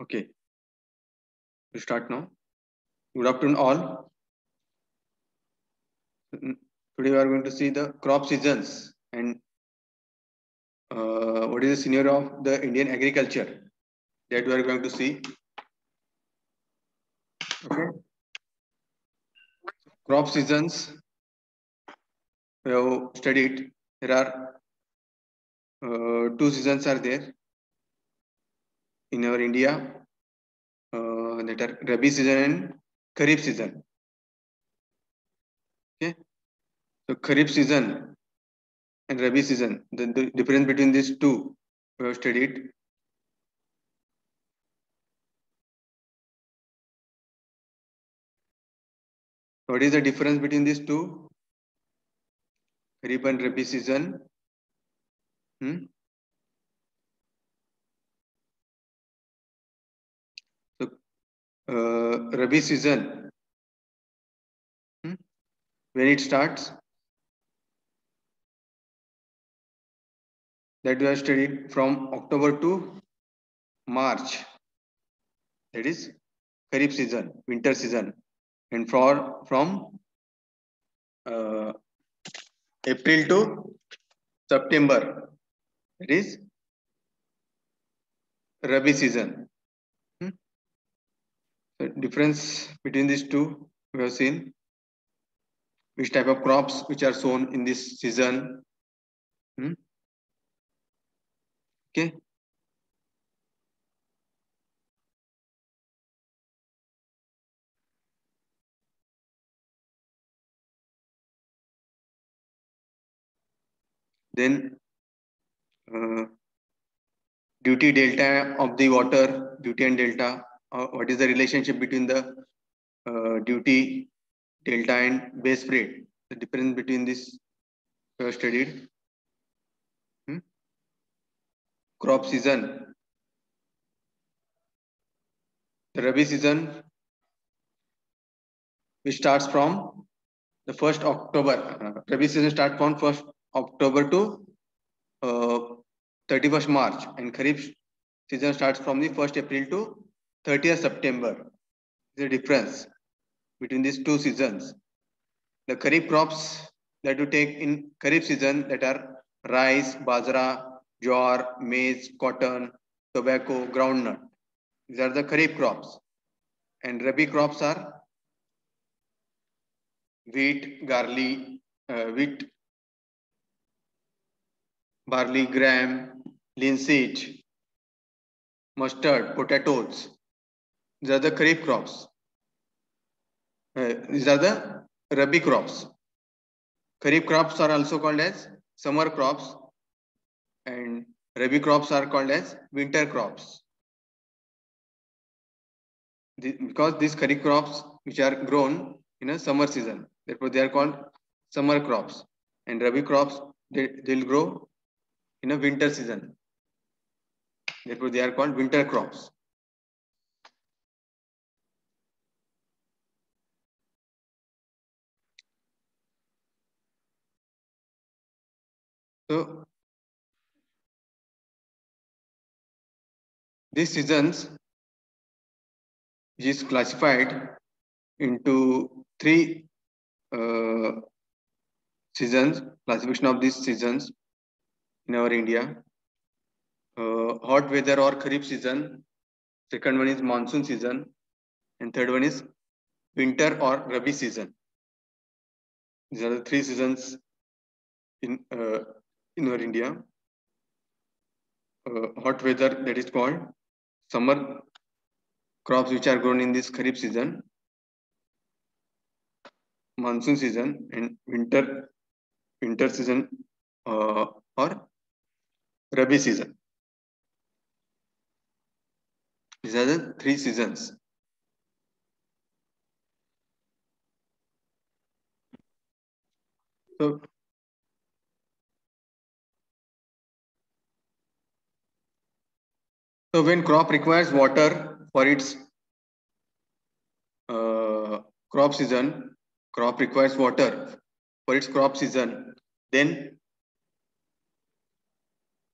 Okay, we start now. Good afternoon, all. Today we are going to see the crop seasons and what is the scenario of the Indian agriculture that we are going to see. Okay, crop seasons we have studied. There are two seasons are there in our India that are Rabi season and Kharif season. Okay, so Kharif season and Rabi season, the difference between these two we have studied. What is the difference between these two? Kharif and Rabi season. So Rabi season, when it starts, that we have studied from October to March. That is Kharif season, winter season, and from April to September. That is Rabi season. The difference between these two we have seen. Which type of crops which are sown in this season. Okay. Then duty delta of the water, duty and delta. What is the relationship between the duty delta and base rate? The difference between this we have studied. Crop season. The Rabi season which starts from the 1st October. Rabi season starts from 1st October to 31st March, and Kharif season starts from the 1st April to 30th September. The difference between these two seasons. The Kharif crops that you take in Kharif season that are rice, bajra, jowar, maize, cotton, tobacco, groundnut. These are the Kharif crops. And Rabi crops are wheat, barley, gram, linseed, mustard, potatoes. These are the Kharif crops. These are the Rabi crops. Kharif crops are also called as summer crops, and Rabi crops are called as winter crops. Because these Kharif crops which are grown in a summer season, therefore they are called summer crops, and Rabi crops they'll grow in a winter season, therefore they are called winter crops. So these seasons is classified into three seasons, classification of these seasons in our India. Hot weather or Kharif season, second one is monsoon season, and third one is winter or Rabi season. These are the three seasons in our India. Hot weather, that is called summer crops which are grown in this Kharif season, monsoon season, and winter season or Rabi season. These are the three seasons. So when crop requires water for its crop season, crop requires water for its crop season, then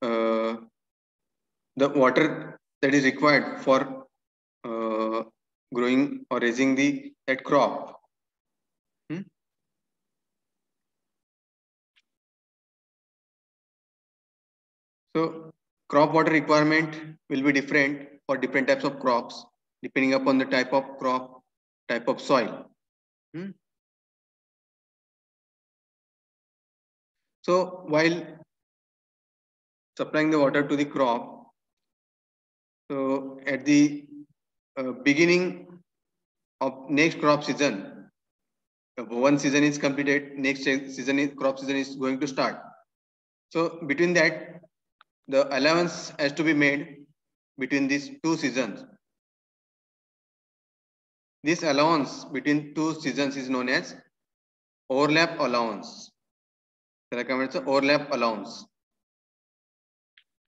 the water that is required for growing or raising that crop. So crop water requirement will be different for different types of crops depending upon the type of crop, type of soil. So while supplying the water to the crop, so at the beginning of next crop season, one season is completed, next crop season is going to start. So between that, the allowance has to be made between these two seasons. This allowance between two seasons is known as overlap allowance. Overlap allowance.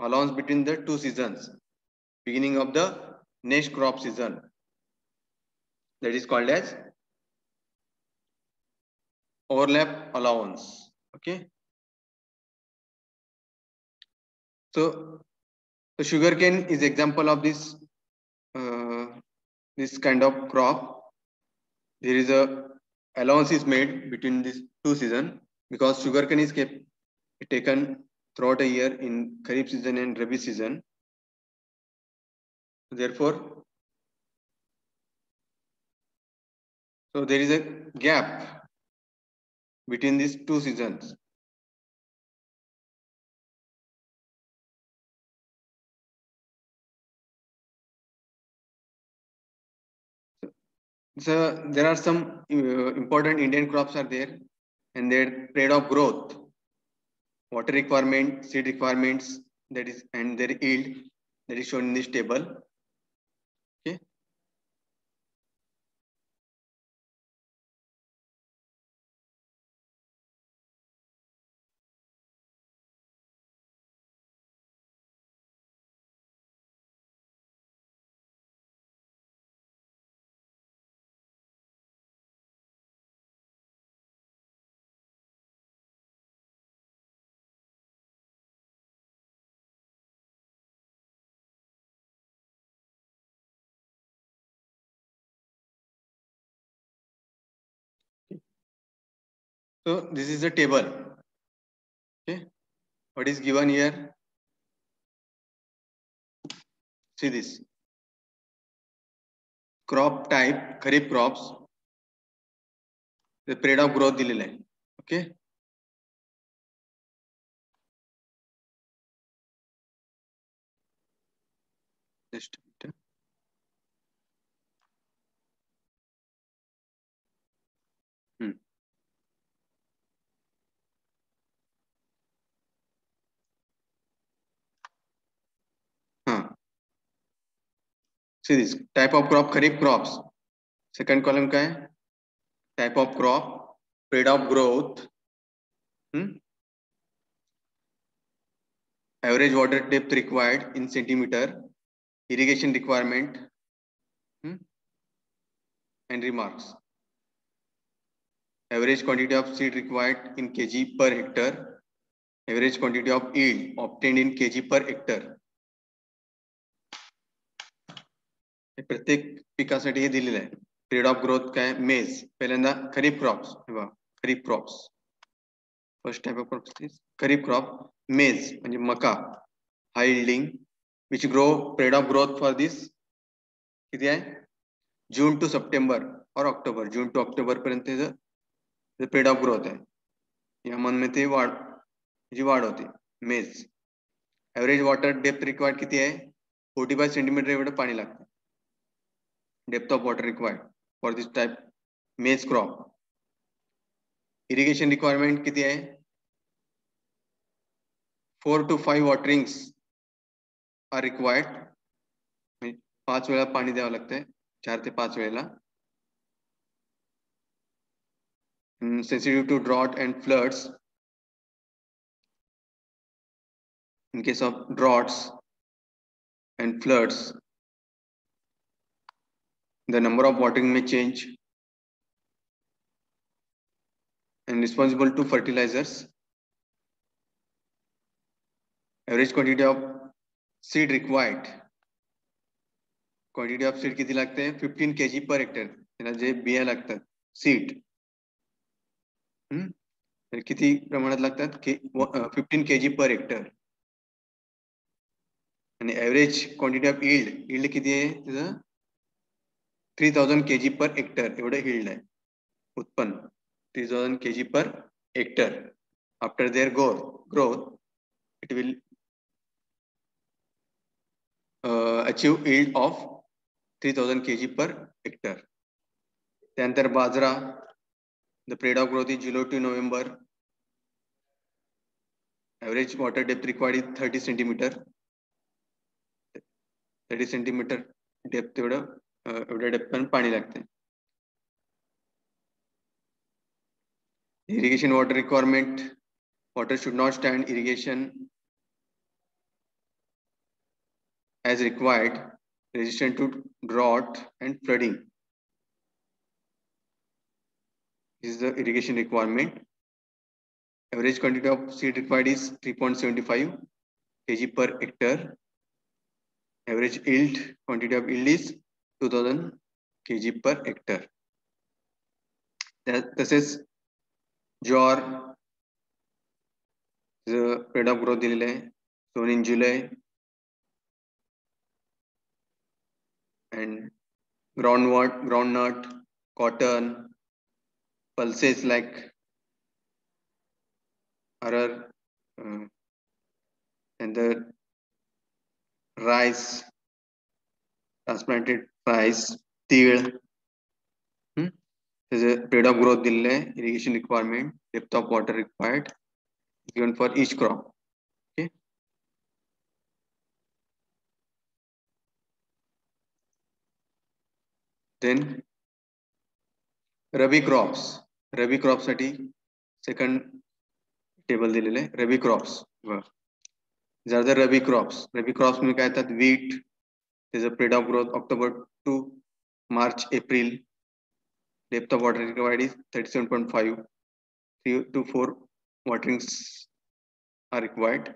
Allowance between the two seasons, beginning of the next crop season. That is called as overlap allowance. Okay. So the sugarcane is example of this this kind of crop. There is a allowance is made between these two seasons because sugarcane is taken throughout a year in Kharif season and Rabi season. Therefore, so there is a gap between these two seasons. So there are some important Indian crops are there, and their rate of growth, water requirement, seed requirements, that is, and their yield that is shown in this table. Okay. So this is the table. Okay. What is given here? See this. Crop type, Kharif crops. The period of growth दिलेला आहे. Okay. Just a minute. See this type of crop, Kharif crops. Second column का है? Type of crop, period of growth, average water depth required in centimeter, irrigation requirement, and remarks. Average quantity of seed required in kg per hectare. Average quantity of yield obtained in kg per hectare. प्रत्येक पिकासाठी हे दिलेलं आहे. Period of growth काय maize. पहिल्यांदा kharif crops. Kharif crops. First type of crops kharif crop maize म्हणजे मका. High yielding which grow. Period of growth for this किती आहे जून टू सप्टेंबर और ऑक्टोबर. जून टू ऑक्टोबर पर्यंत पिरियड ऑफ ग्रोथ आहे. या मंथ मध्ये वाढ होते. मेज. एव्हरेज वॉटर डेप्थ रिक्वायर्ड किती आहे 45 सेंटीमीटर एवढं पाणी लागतं. Depth of water required for this type maize crop. Irrigation requirement किती आहे 4 to 5 waterings are required. 5 वेळा पाणी द्यावं लागतंय 4 ते 5 वेळेला. Sensitive to drought and floods. In case of droughts and floods, the number of watering may change. And responsible to fertilizers. Average quantity of seed required quantity of seed किती लागते 15 kg per hectare त्याला जे बिया लागतात seed तर किती प्रमाणात लागतात 15 kg per hectare आणि ॲव्हरेज क्वांटिटी ऑफ यील्ड किती आहे त्याचं 3000 kg पर हेक्टर एवढं यील्ड आहे उत्पन्न 3000 kg per hectare. After their growth, it will achieve yield of 3000 kg per hectare. त्यानंतर बाजरा, the period of growth is July to November. Average water depth required is 30 centimeter. 30 centimeter depth एवढ्या depth पण पाणी लागते. Irrigation water requirement, water should not stand irrigation as required, resistant to drought and flooding. This is the irrigation requirement. Average quantity of seed required is 3.75 kg per hectare. Average yield, quantity of yield is 2000 kg per hectare. तसेच ज्वार period of growth दिलेलं आहे sown in July and groundnut, cotton, pulses like other and the rice, transplanted rice, तीळ. There's a period of growth दिलेलं आहे irrigation requirement, depth of water required given for each crop. Okay. Then Rabi crops. Rabi crops साठी second table दिलेलं आहे Rabi crops. These are the Rabi crops. Rabi crops मध्ये काय येतात wheat. There's a period of growth October to March, April. Depth of water required is 37.5. 3 to 4 waterings are required.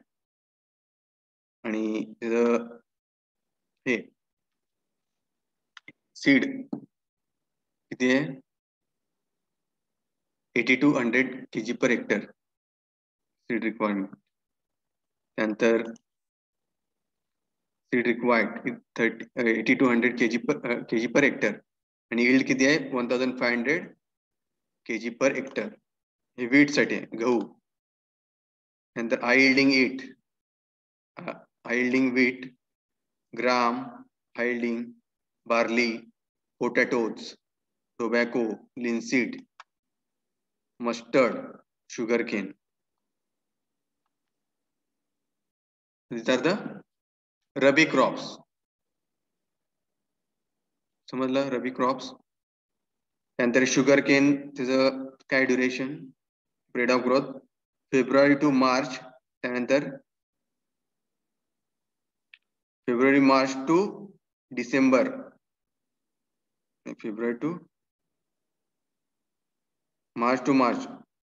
आणि हे seed किती आहे 80 to 100 kg per hectare seed requirement. त्यानंतर seed required 80 to 100 kg per hectare आणि yield किती आहे 1500 kg per hectare. हे wheat साठी आहे गहू. त्यानंतर high yielding wheat, gram, high yielding barley, potatoes, tobacco, linseed, mustard, sugarcane. These are the Rabi crops. समजलं Rabi crops. त्यानंतर sugarcane त्याचं काय duration, period of growth February to March. त्यानंतर February March to December. February to March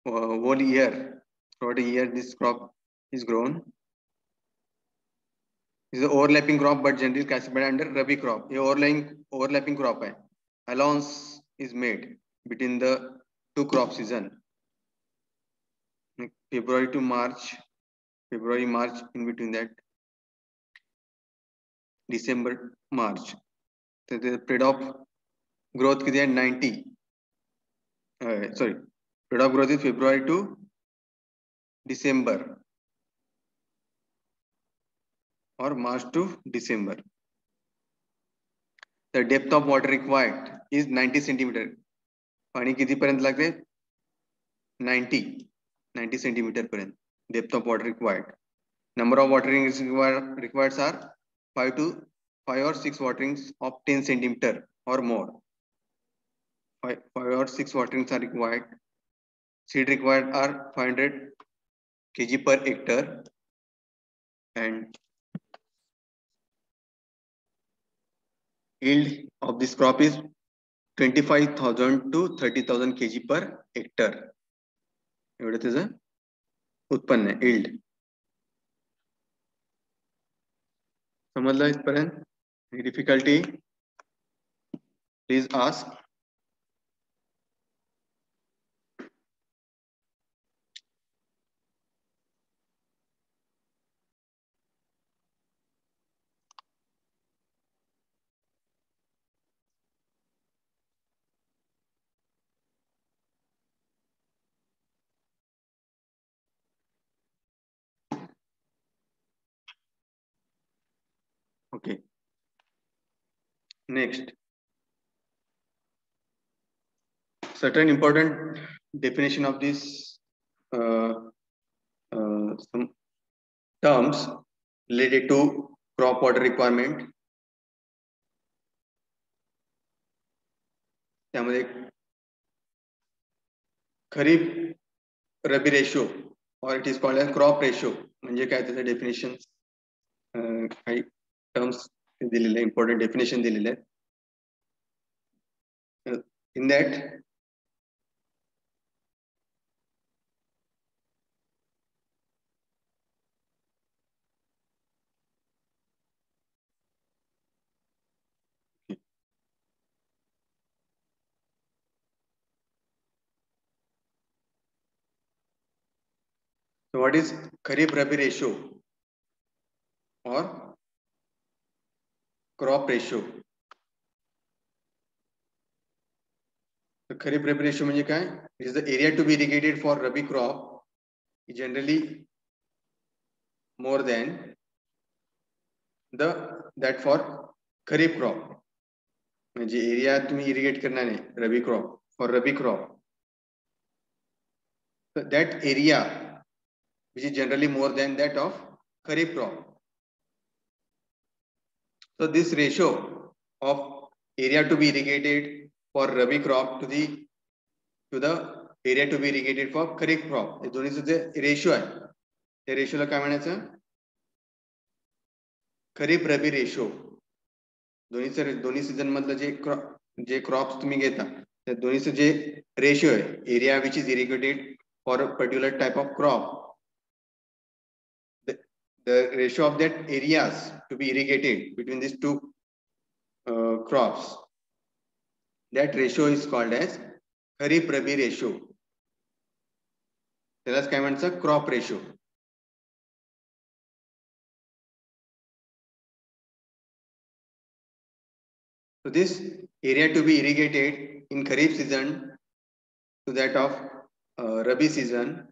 whole year. Throughout a year this crop is grown. This is an overlapping crop but generally classified under Rabi crop. A overlapping crop है. Allowance is made between the two crop season. February to March, in between that. December, March. So the period of growth किती आहे 90. Period of growth is February to December or March to December. The depth of water required is 90 centimeter. पाणी किती पर्यंत लागते 90 centimeter पर्यंत depth of water required. Number of waterings required are 5 or 6 waterings of 10 centimeter or more. 5 or 6 waterings are required. Seed required are 500 kg per hectare and yield of this crop is 25,000 to 30,000 kg per hectare. एवढं त्याचं उत्पन्न आहे yield. समजलं इथपर्यंत difficulty Please ask. Okay. Next, certain important definition of this some terms related to crop water requirement. त्यामध्ये खरीप rabi ratio or it is called as crop ratio म्हणजे काय त्याचं डेफिनेशन काही टर्म्स दिलेले इम्पॉर्टंट डेफिनेशन दिलेले आहेत. In that so what is kharif rabi ratio or crop ratio? The kharif rabi ratio म्हणजे काय? It is the area to be irrigated for rabi crop generally more than that for kharif crop. म्हणजे area तुम्ही irrigate करणार आहे rabi crop for rabi crop, that area which is generally more than that of kharif crop. So this ratio of area to be irrigated for rabi crop to the area to be irrigated for kharif crop, हे दोन्हीचं जे ratio आहे त्या रेशोला काय म्हणायचं? Kharif rabi ratio. दोन्ही season मधलं जे crops तुम्ही घेता त्या दोन्हीचं जे रेशो आहे area which is irrigated for a particular type of crop, the ratio of that areas to be irrigated between these two crops, that ratio is called as kharif rabi ratio. त्यालाच काय म्हणतात? Crop ratio. So this area to be irrigated in kharif season to that of rabi season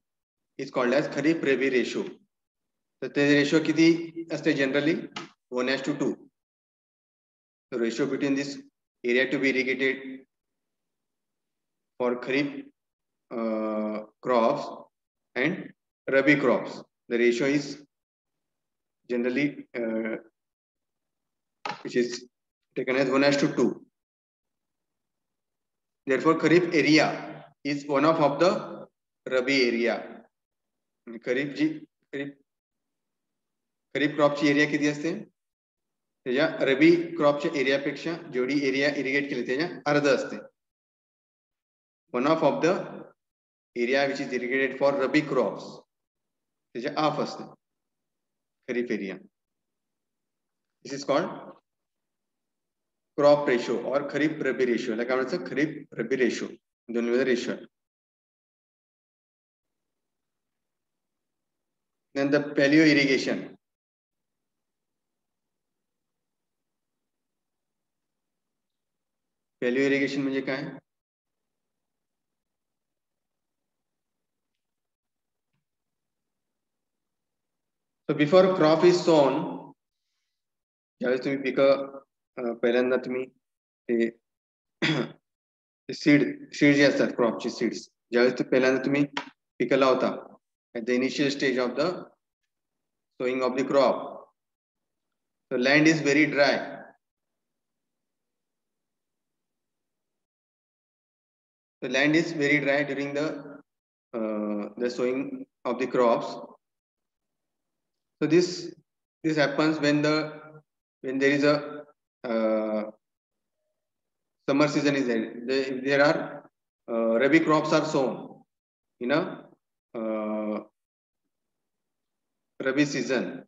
is called as kharif rabi ratio. तर ते ratio किती असते generally? 1:2. The ratio between this area to be irrigated for kharif crops and rabi crops, the ratio is generally which is taken as 1:2. Therefore kharif area is one of the rabi area. Kharif क्रॉपची area किती असते? त्याच्या रबी क्रॉपच्या एरियापेक्षा जेवढी area irrigate केली त्याच्या अर्ध असते. One of the area which is irrigated for rabi crops त्याच्या हाफ असते kharif area. This is called crop ratio और खरीप रबी रेशो. काय म्हणायचं? खरीप रबी रेशो, दोन्ही रेशो आहे. Then the paleo irrigation. Paleo irrigation म्हणजे काय? So before crop is sown, ज्यावेळेस तुम्ही पिकं पहिल्यांदा तुम्ही ते सीड जे असतात क्रॉपची सीड्स ज्यावेळेस पहिल्यांदा तुम्ही पिकं लावता at the initial stage of the sowing of the crop, the land is very dry. The land is very dry during the sowing of the crops. So this happens when there is a summer season is there. There are rabi crops are sown in a rabi season.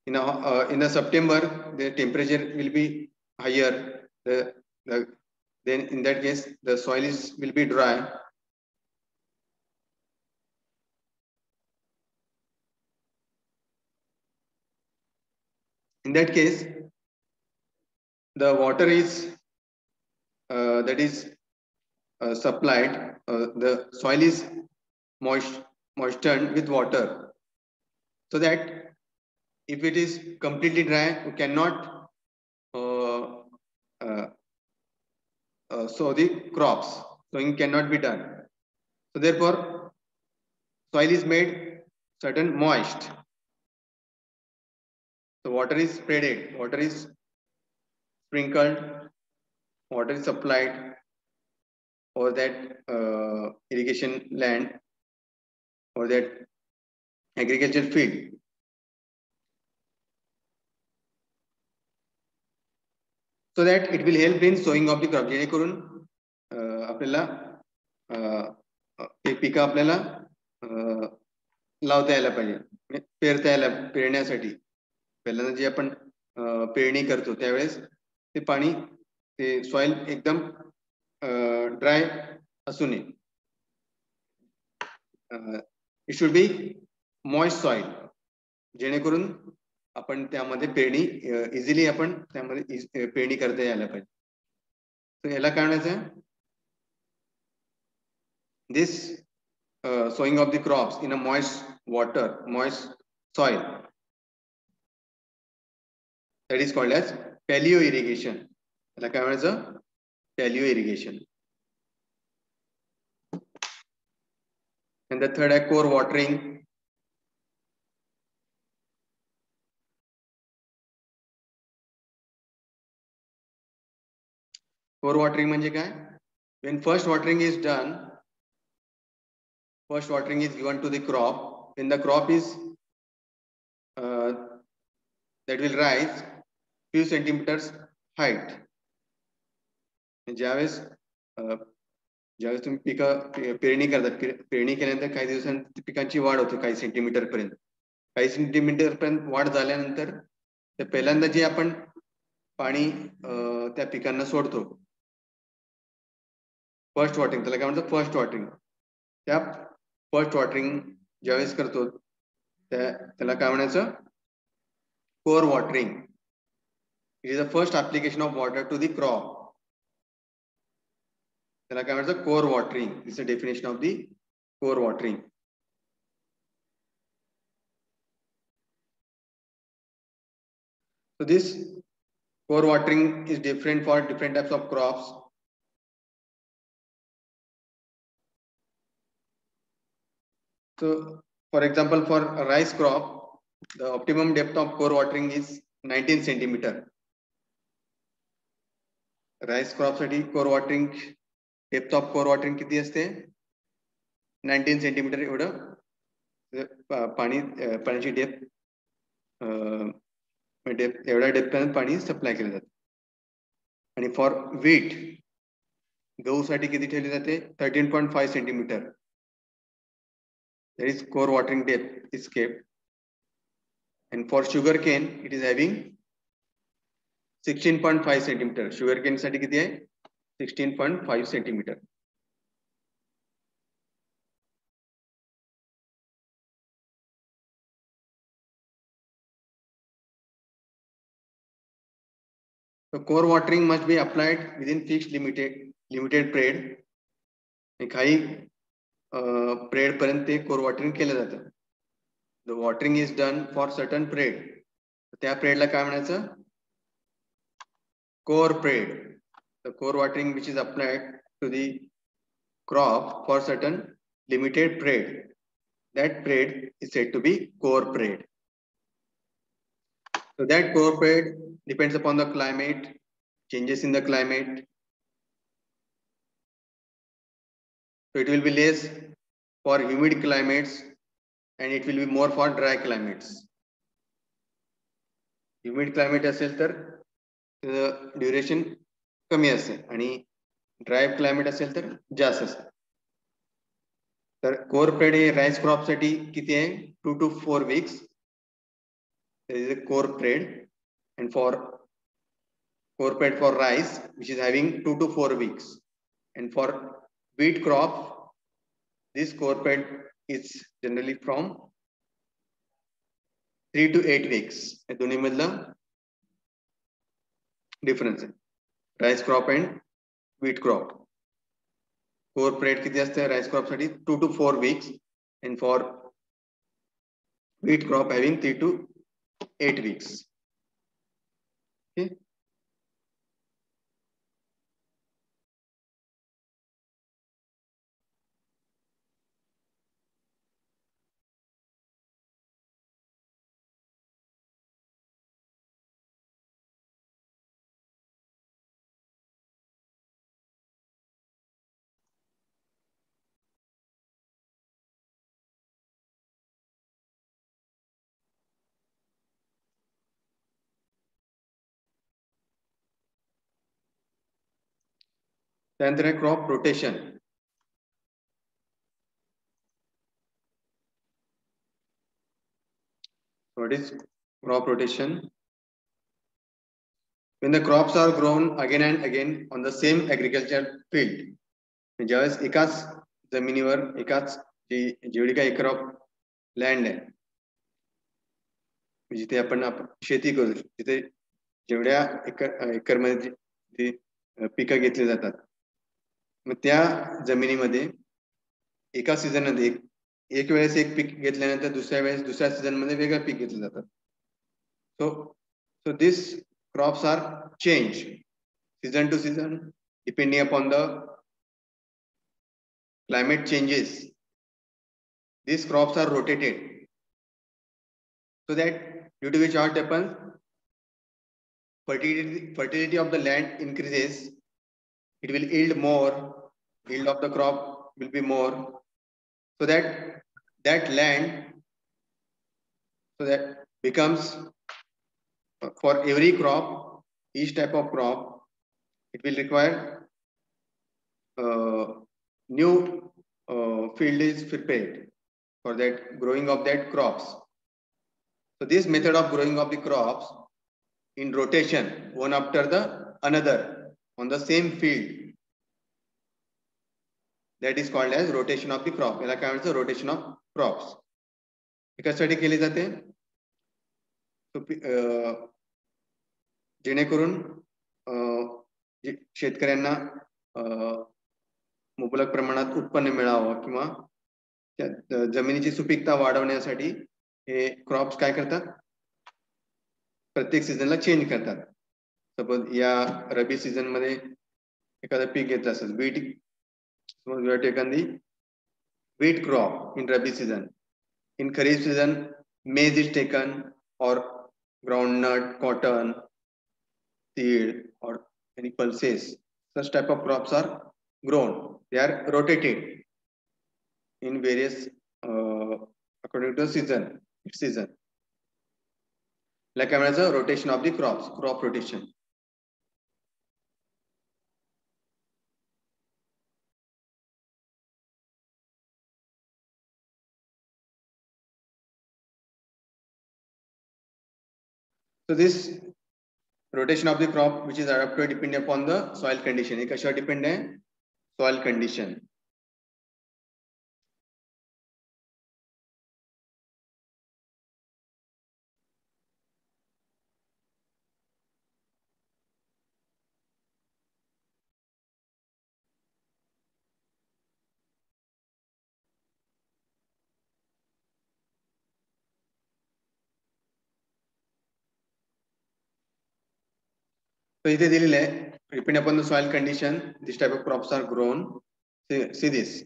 In the September, the temperature will be higher. The then in that case the soil will be dry. In that case, the water is that is supplied. The soil is moistened with water, so that if it is completely dry, we cannot sow the crops. Sowing cannot be done. So therefore, soil is made certain moist. So water is spreaded, water is sprinkled, water is supplied over that irrigation land or that agricultural field. So that it will help in sowing of the crop. जेणेकरून आपल्याला ते पिकं आपल्याला लावता यायला पाहिजे, पेरता यायला, पेरण्यासाठी पहिल्यांदा जे आपण पेरणी करतो त्यावेळेस ते पाणी, ते सॉइल एकदम ड्राय असू नये. It should be moist soil, जेणेकरून आपण त्यामध्ये पेरणी इझिली आपण त्यामध्ये पेरणी करता यायला पाहिजे. तर याला काय म्हणायचं, this sowing of the crops in a moist water, moist soil, that is called as paleo irrigation. याला काय म्हणायचं, paleo irrigation. And the third आहे core watering. Core watering म्हणजे काय, when first watering is done, first watering is given to the crop, when the crop is that will rise few centimeters height. ज्यावेळेस तुम्ही पिकं पेरणी करतात, पेरणी केल्यानंतर काही दिवसांनी पिकांची वाढ होते काही सेंटीमीटर पर्यंत. काही सेंटीमीटर पर्यंत वाढ झाल्यानंतर ते पहिल्यांदा जे आपण पाणी त्या पिकांना सोडतो, फर्स्ट वॉटरिंग, त्याला काय म्हणतात फर्स्ट वॉटरिंग. त्या फर्स्ट वॉटरिंग ज्यावेळेस करतो त्याला काय म्हणायचं, core watering. It is the first application of water to the crop. त्याला काय म्हणायचं, core watering. It's a definition of the core watering. So this core watering is different for different types of crops. So for example, for a rice crop, the optimum depth of core watering is 19 centimeter. Rice crop साठी core watering depth of core watering किती असते, 19 centimeter एवढं पाण्याची depth एवढ्या depth पाणी supply केलं जातं. आणि फॉर व्हीट, गहू साठी किती ठेवली जाते, 13.5 centimeter. That is core watering depth is kept. And for sugarcane, it is having 16.5 centimeter. Sugarcane साठी किती आहे, 16.5 centimeter. So core watering must be applied within fixed limited period. काही period पर्यंत ते core watering केलं जातं. The watering is done for certain period. त्या period ला काय म्हणायचं, core period. The core watering which is applied to the crop for certain limited period, that period is said to be core period. So that core period depends upon the climate, changes in the climate. So it will be less for humid climates and it will be more for dry climates. Humid climate असेल तर duration कमी असेल आणि dry climate असेल तर जास्त असेल. तर कोर पिरियड हे राईस क्रॉप साठी किती आहे, 2 to 4 weeks. There is a core period. And for core period for rice, which is having 2 to 4 weeks. And for wheat crop, this core period is generally from 3 to 8 weeks. हे दोन्ही मधलं difference आहे. Rice crop and wheat crop. Core period किती असते rice crop साठी 2 to 4 weeks, and for wheat crop having 3 to 8 weeks. Okay. त्यानंतर आहे crop rotation. What is crop rotation? When the crops are grown again and again on the same agricultural field. ज्यावेळेस एकाच जमिनीवर एकाच जेवढी काही acre of land आहे, जिथे आपण शेती करू, तिथे जेवढ्या एकरमध्ये जी पिकं घेतली जातात, मग त्या जमिनीमध्ये एका सीझन मध्ये एक वेळेस एक पीक घेतल्यानंतर दुसऱ्या वेळेस दुसऱ्या सीझन मध्ये वेगळं पीक घेतलं जातं. So this crops are changed season to season depending upon the climate changes. These crops are rotated so that due to which what happens, fertility of the land increases. It will yield more, yield of the crop will be more, so that land becomes for every crop, each type of crop, it will require new field is prepared for that growing of that crops. So this method of growing of the crops in rotation, one after the another on the same field, that is called as rotation of the crop. याला काय म्हणतात? Rotation of crops. कशासाठी केली जाते? जेणेकरून शेतकऱ्यांना मुबलक प्रमाणात उत्पन्न मिळावं किंवा जमिनीची सुपीकता वाढवण्यासाठी हे क्रॉप्स काय करतात? प्रत्येक सीझनला चेंज करतात. सपोज या रबी सीझन मध्ये एखादं पीक घेतलं असेल, wheat, suppose we are taken the wheat crop in rabi season. In kharif season, maize is taken, or groundnut, cotton, seed, or any pulses. Such type of crops are grown. They are rotated in various according to season. Like I mentioned, rotation of the crops, crop rotation. So this rotation of the crop, which is adapted depending upon the soil condition. एक कशावर depend है? Soil condition. So इथे दिलेलं आहे, depending upon the soil condition, this type of crops are grown. See this,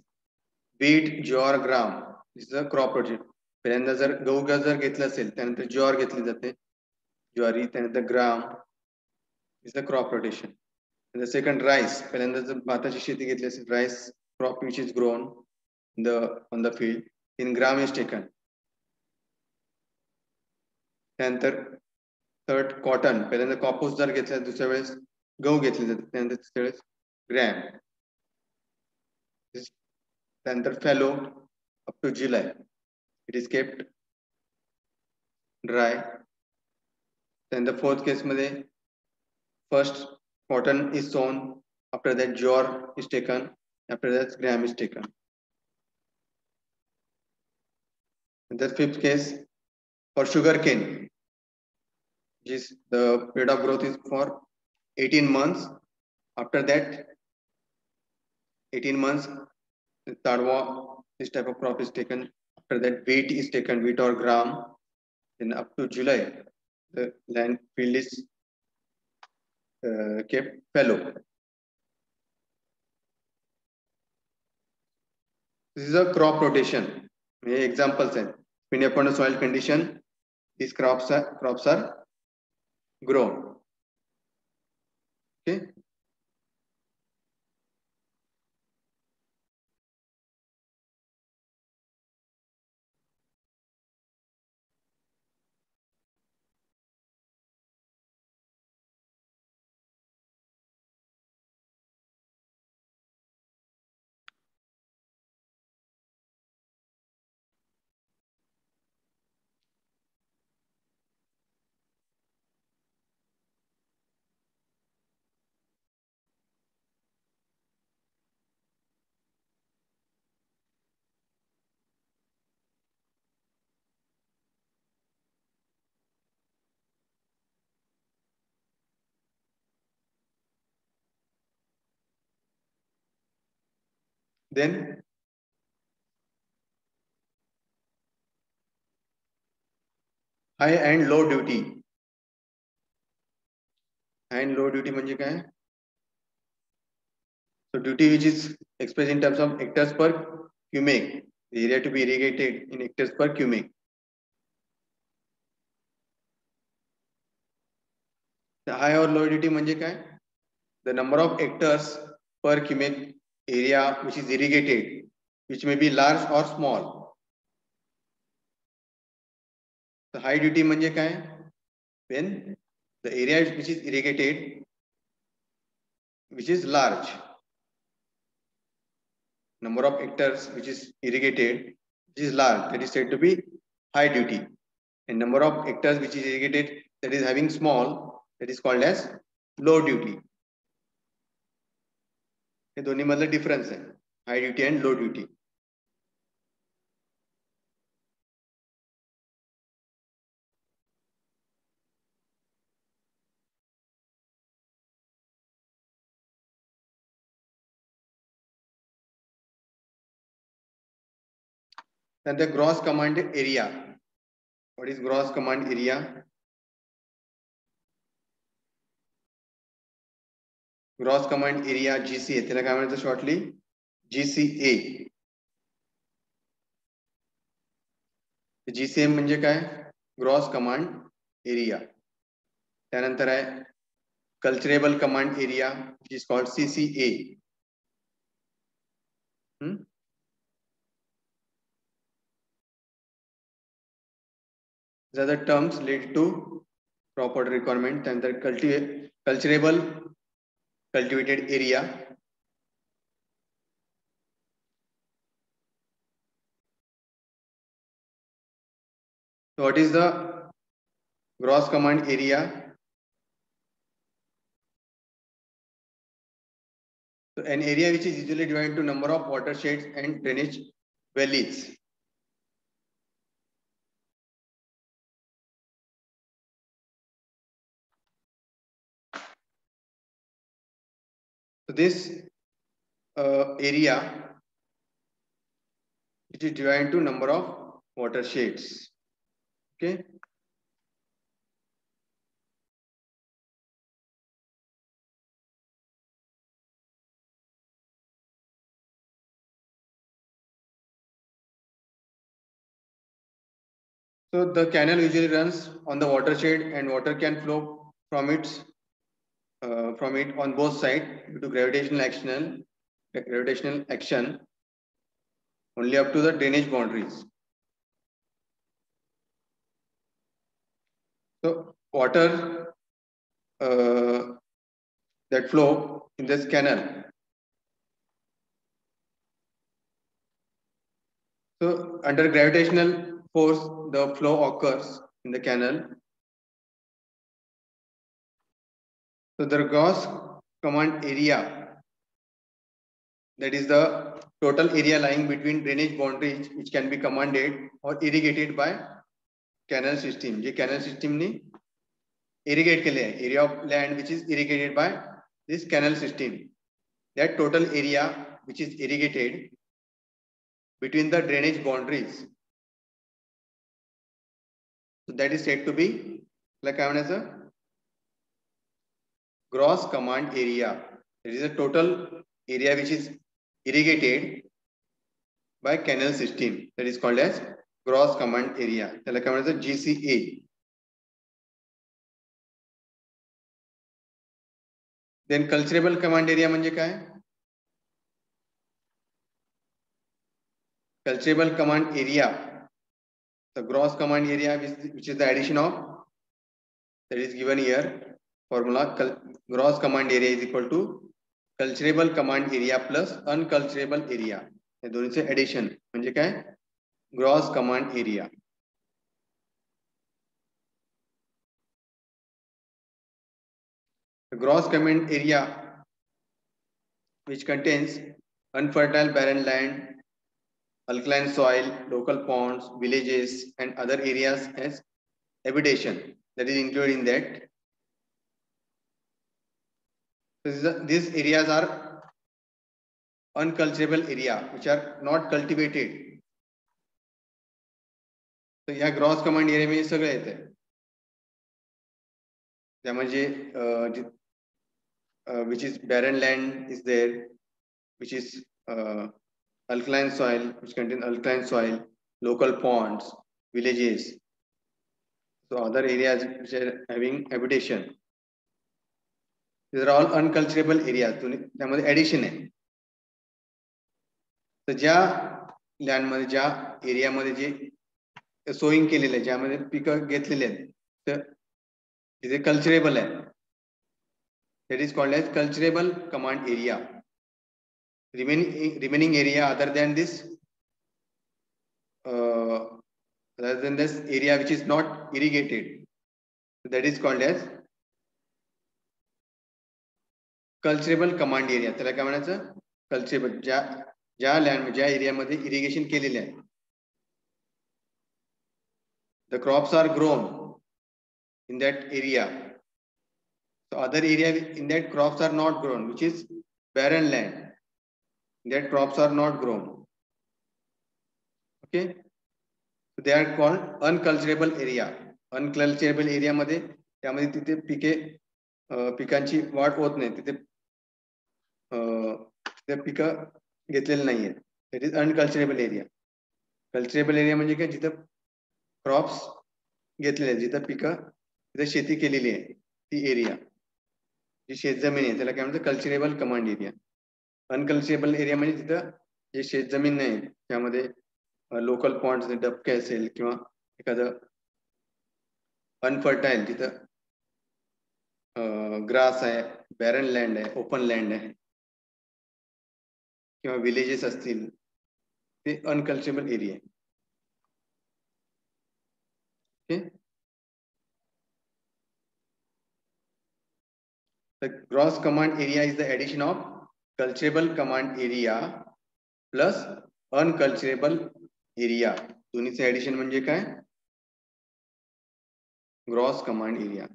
wheat, jowar, gram. This is a crop rotation. पहिल्यांदा जर गहू जर घेतलं असेल, त्यानंतर ज्वार घेतली जाते, ज्वारी, त्यानंतर ग्राम. This is the crop rotation. And the second, rice. पहिल्यांदा जर भाताची शेती घेतली असेल, rice crop which is grown on the field in gram is taken. त्यानंतर थर्ड, कॉटन. पहिल्यांदा कापूस जर घेतला, दुसऱ्या वेळेस गहू घेतले जाते, त्यानंतर तिसऱ्या वेळेस ग्रॅम. त्यानंतर fallow up to July, it is kept dry. त्यानंतर फोर्थ केस मध्ये First, cotton is sown. After that, jowar is taken. After that, gram is taken. In the fifth case, for sugarcane, which is the period of growth is for 18 months. After that, 18 months, the tadwa, this type of crop is taken. After that, wheat is taken, wheat or gram. Then up to July, the land field is kept fallow. This is a crop rotation. Examples are depending upon the soil condition, these crops are grown. Okay. Then high and low duty. High and low duty म्हणजे काय? So duty which is expressed in terms of hectares per cubic. The area to be irrigated in hectares per cubic. The high or low duty म्हणजे काय? The number of hectares per cubic area which is irrigated, which may be large or small. The high duty म्हणजे काय? When the area which is irrigated, which is large, number of hectares which is irrigated, which is large, that is said to be high duty. And number of hectares which is irrigated, that is having small, that is called as low duty. हे दोन्ही मधला difference आहे, high duty and low duty. Then the gross command area. What is gross command area? Gross command area GCA. त्याला काय म्हणायचं shortly? GCA. GCA म्हणजे काय? Gross command area. त्यानंतर आहे culturable command area, which is called CCA. These are the terms related to crop order requirement. And the cultivable cultivated area. So what is the gross command area? So an area which is usually divided into number of watersheds and drainage valleys. So this area, it is divided into number of watersheds. Okay. So the canal usually runs on the watershed and water can flow from it on both sides due to gravitational action only up to the drainage boundaries. So water that flow in this canal. So under gravitational force, the flow occurs in the canal. So the gross command area, that is the total area lying between drainage boundaries which can be commanded or irrigated by canal system. J canal system ने irrigate के लिए area of land which is irrigated by this canal system. That total area which is irrigated between the drainage boundaries. So that is said to be like as a gross command area. It is a total area which is irrigated by canal system. That is called as gross command area. त्याला काय म्हणायचं GCA. Then cultivable command area म्हणजे काय? Cultivable command area. The gross command area which is the addition of, that is given here. Formula gross command area is equal to cultivable command area plus uncultivable area. या दोन्हीचे addition म्हणजे काय? Gross command area. The gross command area which contains unfertile barren land, alkaline soil, local ponds, villages, and other areas as habitation. That is included in that. So these areas are uncultivable area which are not cultivated. So या gross command area में सगळे येते. त्यामध्ये which is barren land is there, which is alkaline soil, which contain alkaline soil, local ponds, villages. So other areas which are having habitation. These are all uncultivable areas. त्यामध्ये addition आहे. तर ज्या land मध्ये ज्या area मध्ये जे sowing केलेलं आहे, ज्यामध्ये पिकं घेतलेले आहेत, तर तिथे कल्चरेबल आहे. That is called as cultivable command area. Remaining area other than this area which is not irrigated, so that is called as cultivable command area. त्याला काय म्हणायचं? Cultivable. ज्या लँड ज्या एरिया मध्ये इरिगेशन केलेले आहे, the crops are grown in that area. So other area in that crops are not grown, which is barren land. That crops are not grown. Okay, so they are called uncultivable area. Uncultivable area मध्ये त्यामध्ये तिथे पिकांची वाढ होत नाही, तिथे पिकं घेतलेले नाहीये. That is uncultivable area. Cultivable area म्हणजे काय? जिथं क्रॉप्स घेतलेले, जिथं पिकं, तिथे शेती केलेली आहे, ती एरिया जी शेतजमीन आहे त्याला काय म्हणतात? Culturable command area. Unculturable area म्हणजे तिथं जे शेतजमीन नाही त्यामध्ये लोकल पॉइंट्स, डबके असेल किंवा एखादं अनफर्टाईल, तिथं ग्रास आहे, बॅरन लँड आहे, ओपन लँड आहे किंवा विलेजेस असतील, ते अनकल्चरेबल एरिया आहे. Okay. The gross command area is the addition of cultivable command area plus uncultivable area. दोन्हीचे addition म्हणजे काय? Gross command area.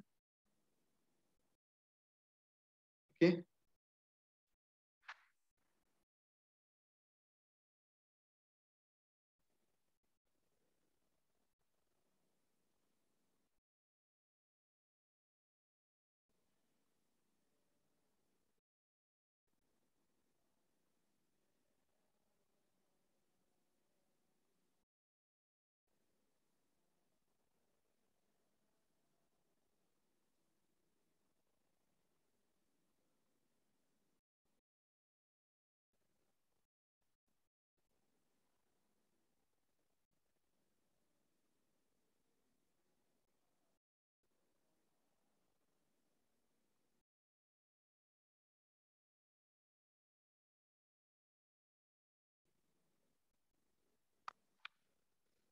Okay.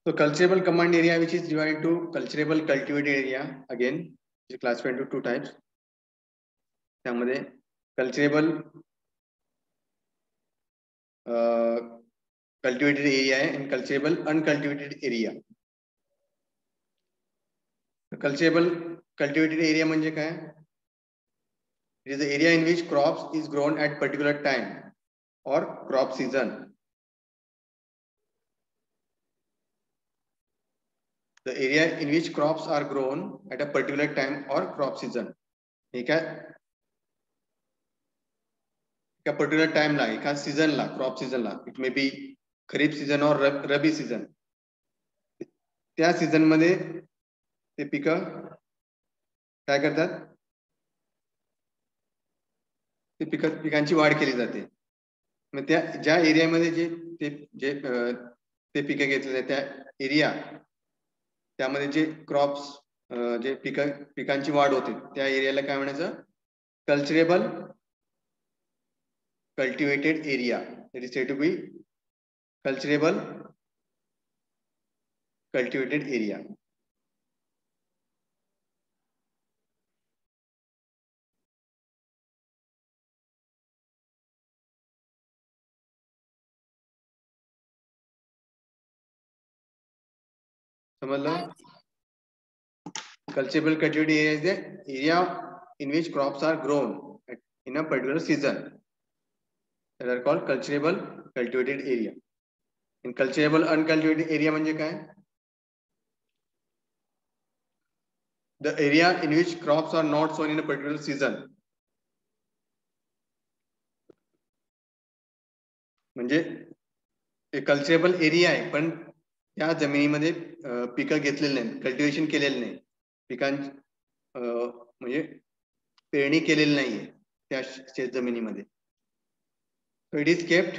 So cultivable command area which is divided to cultivable cultivated area, again is classified into two types. त्यामध्ये culturable cultivated area आहे आणि culturable uncultivated area. Culturable cultivated area म्हणजे काय? It is the area in which crops is grown at particular time or crop season. The area in which crops are grown at a particular time or crop season. ठीक है? एका particular टाइमला, एका सीझनला, crop सीझनला, it may be kharif season और rabi season, त्या season मध्ये ते पिकं काय करतात? ते पिकांची वाढ केली जाते. मग त्या ज्या एरियामध्ये ते पिकं घेतलेले त्या एरिया, त्यामध्ये जे क्रॉप्स जे पिकांची वाढ होते त्या एरियाला काय म्हणायचं? Culturable cultivated area. That is said to be cultivable cultivated area. समझलं? Cultivable cultivated area is the area in which crops are grown in a particular season. That are called cultivable cultivated area. In cultivable uncultivated area म्हणजे काय? The area in which crops are not sown in a particular season. म्हणजे एक culturable area आहे पण त्या जमिनीमध्ये पिकं घेतलेली नाही, कल्टिवेशन केलेलं नाही, म्हणजे पेरणी केलेली नाहीये त्या शेत जमिनीमध्ये. So it is kept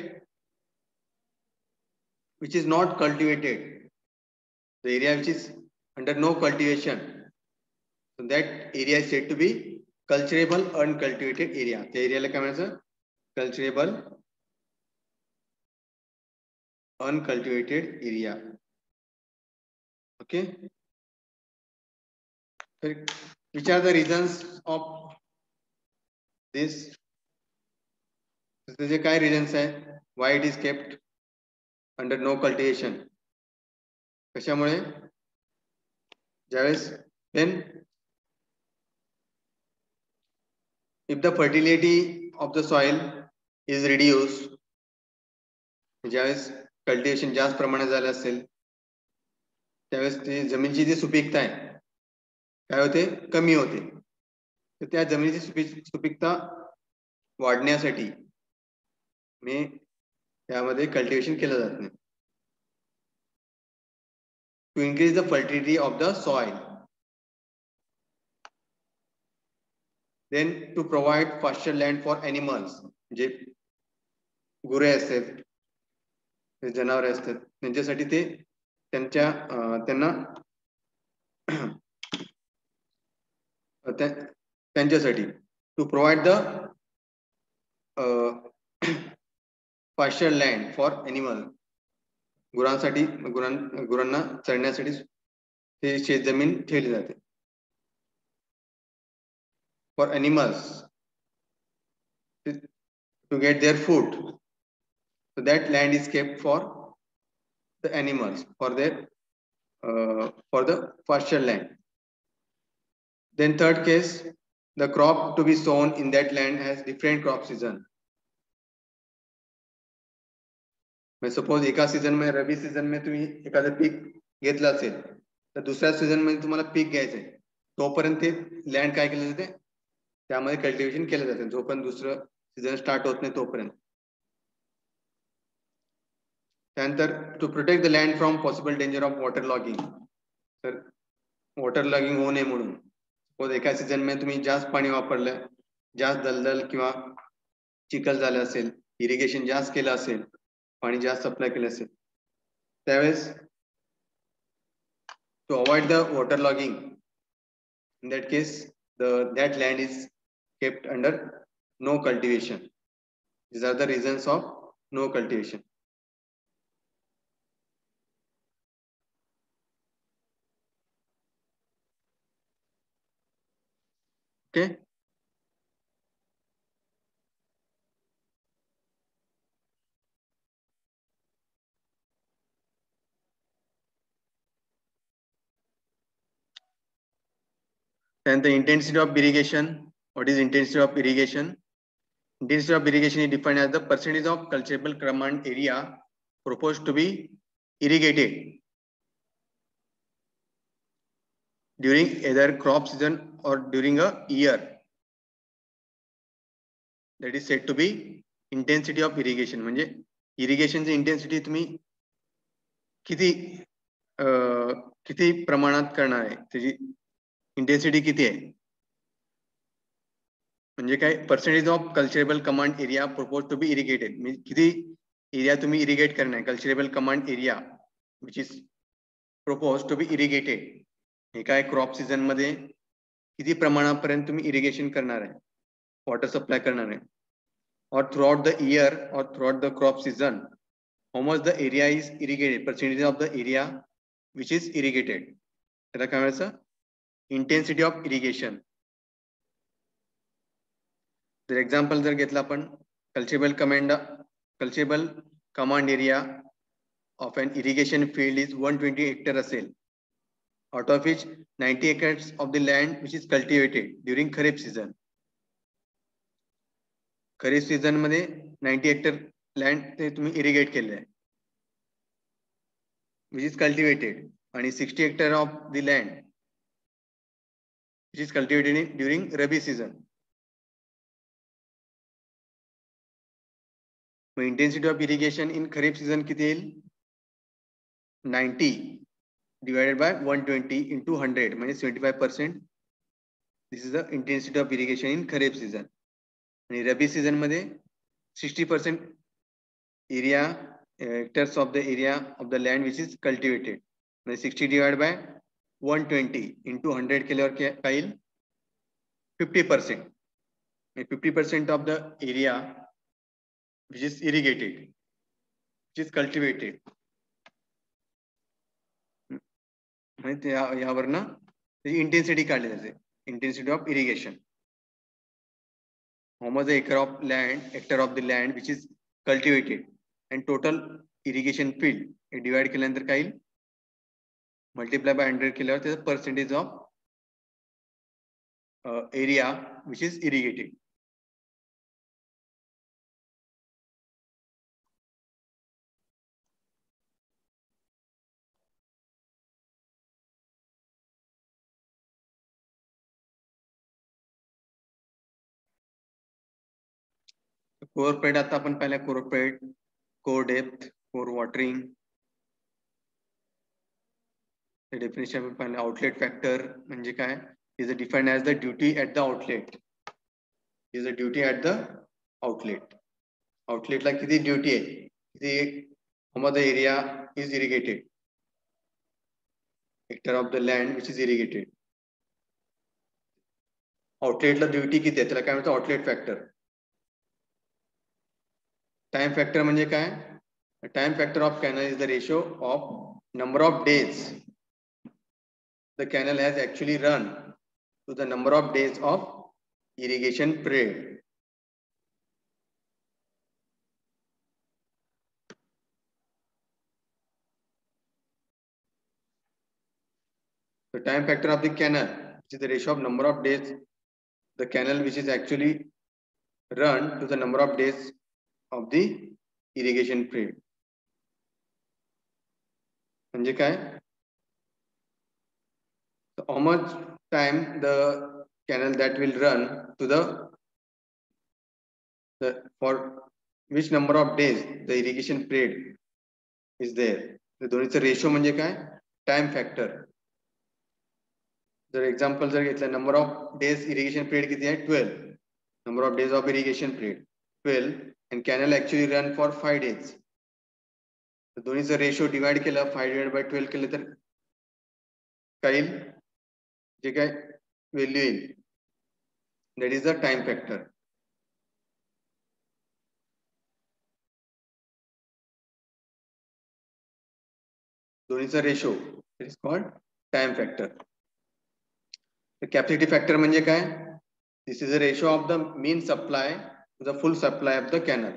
which is not cultivated, the area which is under no cultivation, so that area is said to be cultivable uncultivated area. त्या एरियाला काय म्हणायचं? Cultivable uncultivated area. Okay, so which are the reasons of this? त्याचे काय reasons आहे? Why it is kept under no cultivation? कशामुळे? ज्यावेळेस then if the fertility of the soil is reduced, ज्यावेळेस cultivation जास्त प्रमाणात झालं असेल त्यावेळेस ती जमिनीची जी सुपीकता आहे काय होते? कमी होते. तर त्या जमिनीची सुपीकता वाढण्यासाठी त्यामध्ये कल्टिवेशन केलं जात नाही. To increase the fertility of the soil, then to provide pasture land for animals, जे गुरे असतात, जनावरे असतात, त्यांच्यासाठी त्यांच्यासाठी to provide the pasture land for animal, गुरांना चरण्यासाठी ते शेतजमीन ठेवली जाते. For animals to get their food, so that land is kept for the animals, for the pasture land. Then third case, the crop to be sown in that land has different crop season. Suppose एका season मध्ये, रबी season मध्ये तुम्ही एखादं peak घेतलं असेल तर दुसऱ्या season मध्ये तुम्हाला पीक घ्यायचंय, तोपर्यंत ते लँड काय केलं जाते? त्यामध्ये कल्टिवेशन केलं जाते, जोपर्यंत दुसरं सीझन स्टार्ट होत नाही तोपर्यंत. त्यानंतर to protect the land from possible danger of water logging, तर वॉटर लॉगिंग होऊ नये म्हणून सपोज एका सीझन मध्ये तुम्ही जास्त पाणी वापरलं, जास्त दलदल किंवा चिखल झालं असेल, इरिगेशन जास्त केलं असेल, पाणी जास्त सप्लाय केलं असेल, त्यावेळेस to avoid the water logging, in that case that land is kept under no cultivation. These are the reasons of no cultivation. Okay, Then the intensity of irrigation. What is intensity of irrigation? Intensity of irrigation is defined as the percentage of cultivable command area proposed to be irrigated during either crop season or during a year. That is said to be intensity of irrigation. म्हणजे irrigation ची intensity तुम्ही किती किती प्रमाणात करणार आहे, त्याची intensity किती आहे, म्हणजे काय percentage of culturable command area propose to be irrigated, म्हणजे किती एरिया तुम्ही इरिगेट करणार आहे. Culturable command area which is propose to be irrigated, हे काय क्रॉप सीझन मध्ये किती प्रमाणापर्यंत तुम्ही इरिगेशन करणार आहे, वॉटर सप्लाय करणार आहे. और थ्रूआउट द ईयर और throughout the crop season how much the area is irrigated, percentage of the area which is irrigated, त्याला काय म्हणायचं, इंटेन्सिटी ऑफ इरिगेशन. जर एक्झाम्पल जर घेतलं आपण, culturable command area of an irrigation field is 120 hectare असेल, out of which 90 acres of the land which is cultivated during kharif season. Kharif season मध्ये 90 Hector land ते तुम्ही इरिगेट केले आहे, which is cultivated, and 60 hectare of the land which is cultivated during Rabi season. So intensity of irrigation in Kharif season किती येईल, 90 divided by 120 into 100 म्हणजे 75%. This is the intensity of irrigation in Kharif season. आणि Rabi season मध्ये 60% area hectares of the area of the land which is cultivated. 60 divided by 120 into 100 केल्यावर काय येईल, 50%. 50% of the area which is irrigated, which is cultivated. म्हणजे यावरनं त्याची intensity काढली जाते, intensity of irrigation. How much the acre of land, hectare of the land which is cultivated and total irrigation field हे divide केल्यानंतर काय येईल, multiply by 100 केल्यावर त्याचा percentage of area which is irrigated. Kor period आता आपण पहिला kor period, kor depth, kor watering, definition आपण पाहिलं. आउटलेट फॅक्टर म्हणजे काय, is defined as the duty at the outlet, is a duty at the outlet. आउटलेटला किती ड्युटी आहे, किती how much the area is irrigated, hectare of the land which is irrigated. आउटलेटला duty किती आहे, त्याला काय म्हणतात, आउटलेट फॅक्टर. टाइम फॅक्टर म्हणजे काय, time factor of canal is the ratio of number of days the canal has actually run to the number of days of irrigation period. The time factor of the canal, which is the ratio of number of days the canal which is actually run to the number of days of the irrigation period. म्हणजे काय, how much time the canal that will run to the for which number of days the irrigation period is there. The दोन्हीचा ratio म्हणजे काय, time factor. जर example जर घेतलं, number of days irrigation period किती आहे, 12. Number of days of irrigation period 12 and canal actually run for 5 days. दोन्हीचा ratio divide केलं, 5 divided by 12 केलं तर काय येईल, जे काय व्हॅल्यू येईल, that is the time factor. दोन्हीचा ratio it is called time factor. Capacity factor म्हणजे काय, this is a ratio of the mean supply to the full supply of the canal.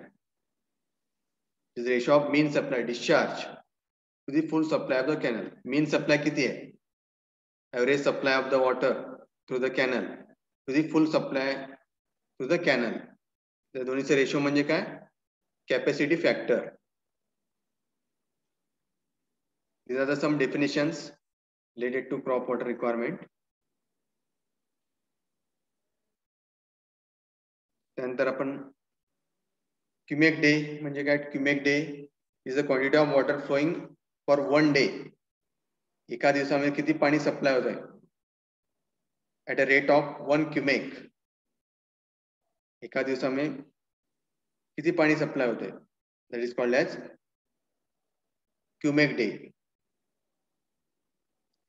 Is ratio of mean supply discharge to the full supply of the canal. Mean supply किती आहे, average supply of the water through the canal to the full supply through the canal. त्या दोन्हीचा ratio म्हणजे काय? Capacity factor. These are the some definitions related to crop water requirement. त्यानंतर आपण क्युमेक day म्हणजे काय? Cumec day is a quantity of water flowing for 1 day. एका दिवसामध्ये किती पाणी सप्लाय होत आहे? At a rate of 1 cumec. एका दिवसामध्ये किती पाणी सप्लाय होते? That is called as cumec day,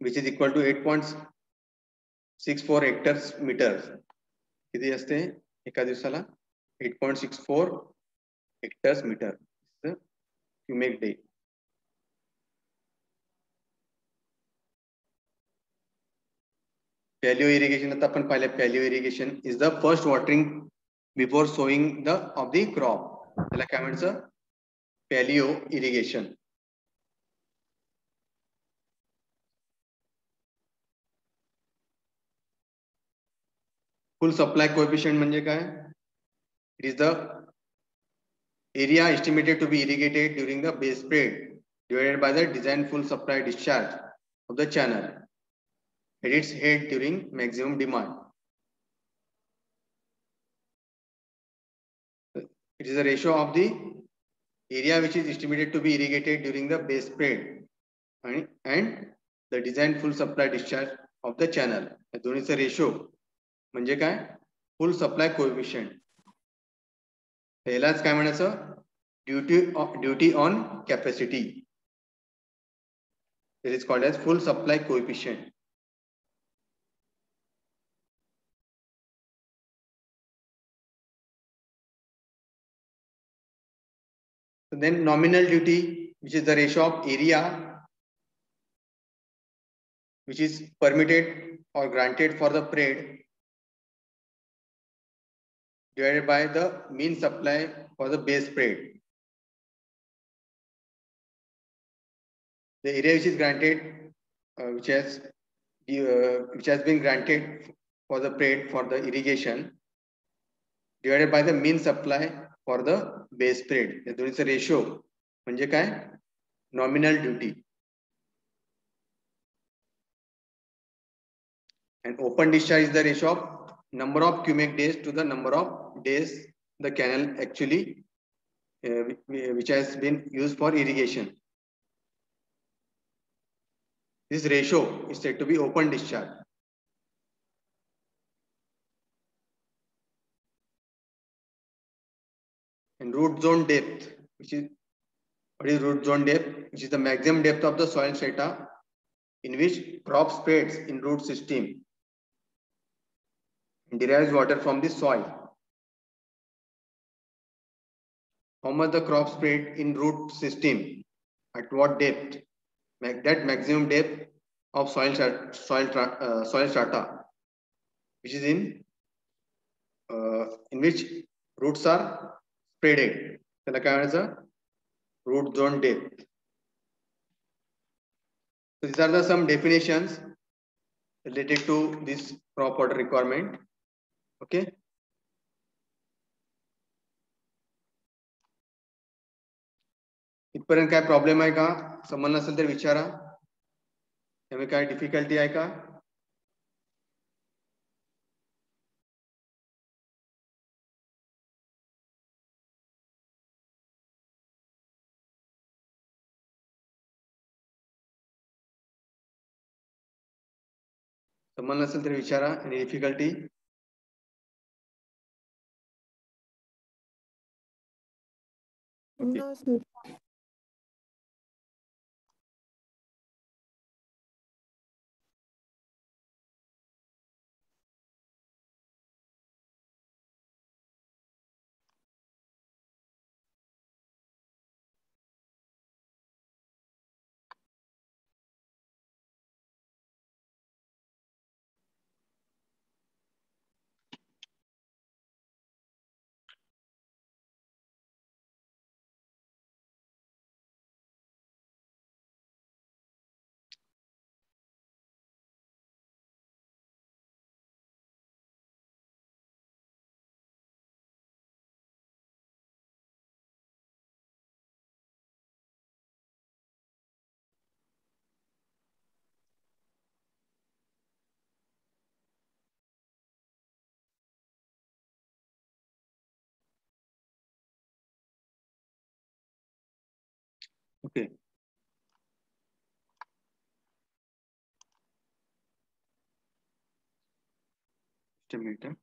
which is equal to 8.64 hectares metre. किती असते एका दिवसाला? 8.64 hectares metre cumec day. Palaeo irrigation आता आपण पाहिलं. Palaeo irrigation is the first watering before sowing the of the crop. त्याला काय म्हणायचं? Palaeo irrigation. Full supply coefficient म्हणजे काय? It is the area estimated to be irrigated during the base spread divided by the design full supply discharge of the channel at its head during maximum demand. It is a ratio of the area which is estimated to be irrigated during the base spread and the design full supply discharge of the channel. या दोन्हीचा ratio म्हणजे काय? Full supply coefficient. पहिलाच काय म्हणायचं? Duty on capacity. It is called as full supply coefficient. So then nominal duty, which is the ratio of area which is permitted or granted for the PRED divided by the mean supply for the base PRED. The area which is granted, which has been granted for the PRED for the irrigation divided by the mean supply for the base PRED. या दोन्हीचा ratio म्हणजे काय? Nominal duty. And open discharge is the ratio of number of cubic days to the number of days the canal actually which has been used for irrigation. This ratio is said to be open discharge. And root zone depth, which is what is root zone depth? Which is the maximum depth of the soil strata in which crop spreads in root system and derives water from the soil. How much the crop spread in root system? At what depth? That maximum depth of soil strata, which is in which roots are spreaded. त्याला काय म्हणायचं? Root zone depth. So these are the some definitions related to this crop water requirement. Okay. इथपर्यंत काय problem आहे का? समजलं नसेल तर विचारा. त्यामुळे काय डिफिकल्टी आहे का? समजलं नसेल तर विचारा. आणि difficulty? No, sir. Okay. Just a minute.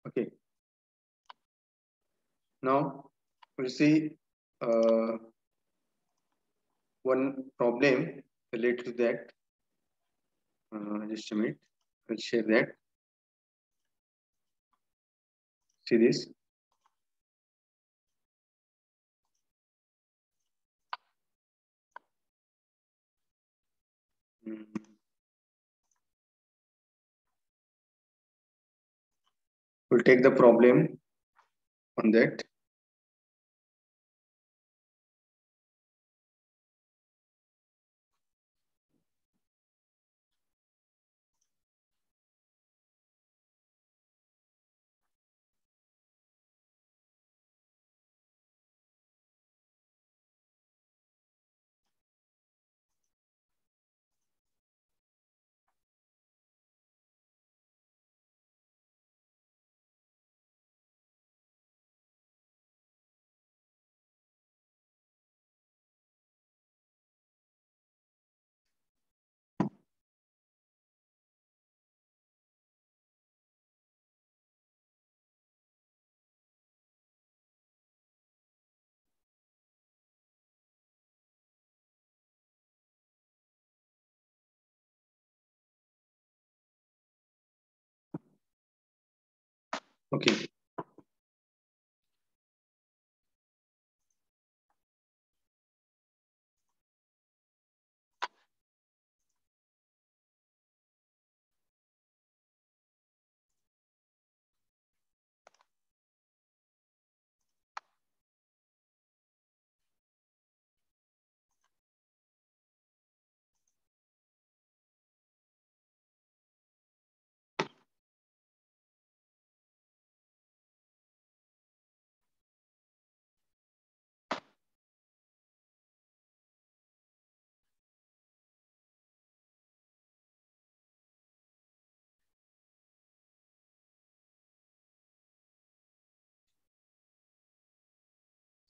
Okay. Now we'll see uh, one problem related to that. Just a minute. I'll share that. See this. Mm. We'll take the problem on that. Okay.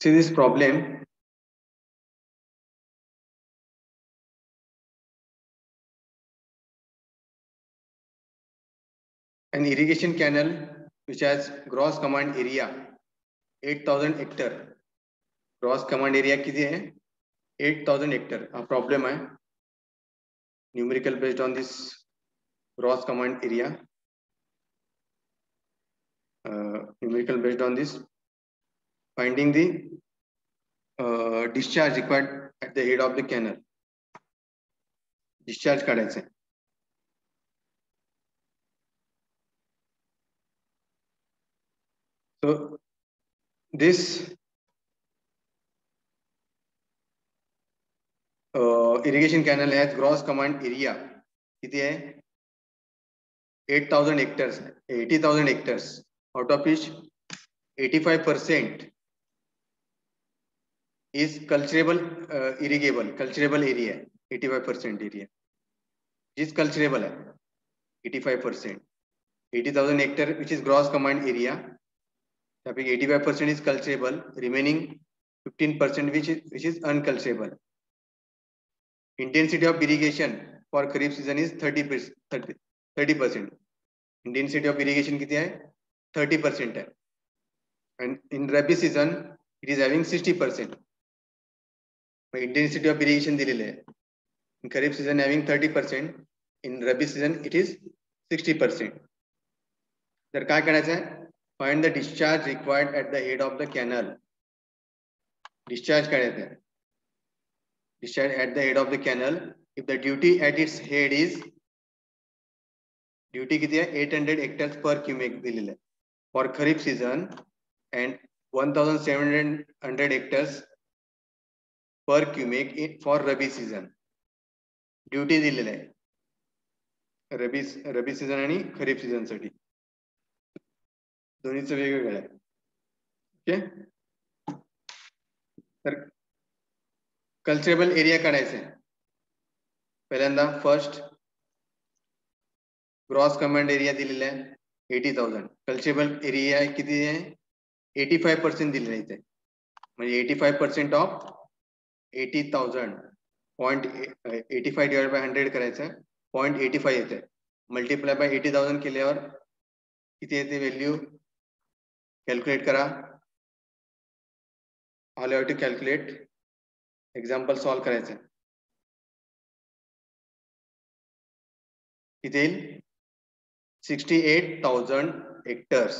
See this problem. An irrigation canal which has gross command area 8,000 hectare. Gross command area किती है? 8,000 hectare. A problem है. Numerical based on this gross command area. Numerical based on this. Finding the discharge required at the head of the canal. Discharge काढायचं आहे. So this irrigation canal has gross command area किती है? 8,000 hectares, 80,000 hectares, out of which 85% is culturable, irrigable, culturable area, 85% area is culturable है, 85%, 80,000 hectare which is gross command area, 85% is culturable, remaining 15% which is unculturable. Intensity of irrigation for Kharif season is 30%. Intensity of irrigation किती है? 30% है. And in Rabi season it is having 60%. Intensity of irrigation दिलेले है. In Kharif season having 30%. In Rabi season it is 60%. तर काय करायचं आहे? Find the discharge required at the head of the canal. Discharge करायचं आहे. Discharge at the head of the canal. If the duty at its head is duty किती है? 800 hectares per cubic दिलेलं आहे. For Kharif season and 1,700 hectares per cubic for Rabi season. Duty दिलेलं आहे. रबी season आणि खरीप season साठी दोन्हीचं वेगवेगळं आहे. ओके, तर कल्चरेबल एरिया काढायचं आहे. पहिल्यांदा फर्स्ट ग्रॉस कमांड एरिया दिलेला आहे 80,000. कल्चरेबल एरिया किती आहे? 85% दिलेला आहे इथे. म्हणजे 85% ऑफ 80,000 0.85 डिवाइड बाय 100 करायचं, 0.85 येते. मल्टीप्लाय बाय 80,000 केल्यावर किती येते व्हॅल्यू? कॅल्क्युलेट करा. All have to calculate. Example solve करायचं. किती येईल? 68,000 हेक्टर्स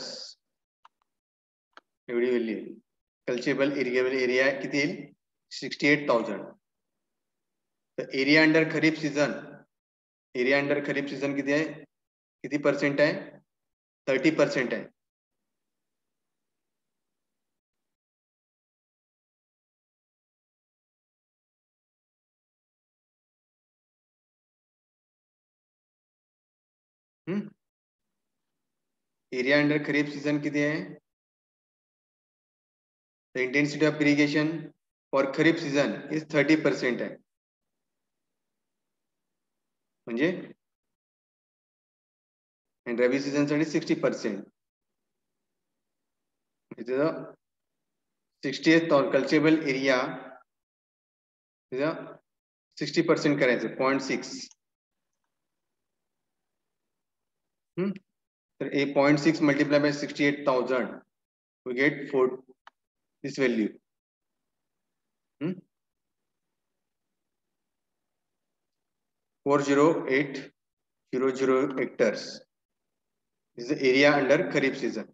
एवढी व्हॅल्यू येईल. कल्चरेबल इरिगेबल एरिया किती येईल? 68,000. तर एरिया अंडर खरीप सीजन, एरिया अंडर खरीप सीजन किती आहे? किती पर्सेंट आहे? 30% आहे. एरिया अंडर खरीप सीजन किती आहे? The intensity of irrigation for kharif season is 30% आहे. म्हणजे and रबी सीजन साठी 60%. इथे 68,000 कल्चरेबल एरिया 60% करायचं, 0.6. तर 0.6 multiplied by 68,000 we get this value. 40800 hectares is the area under Kharif season.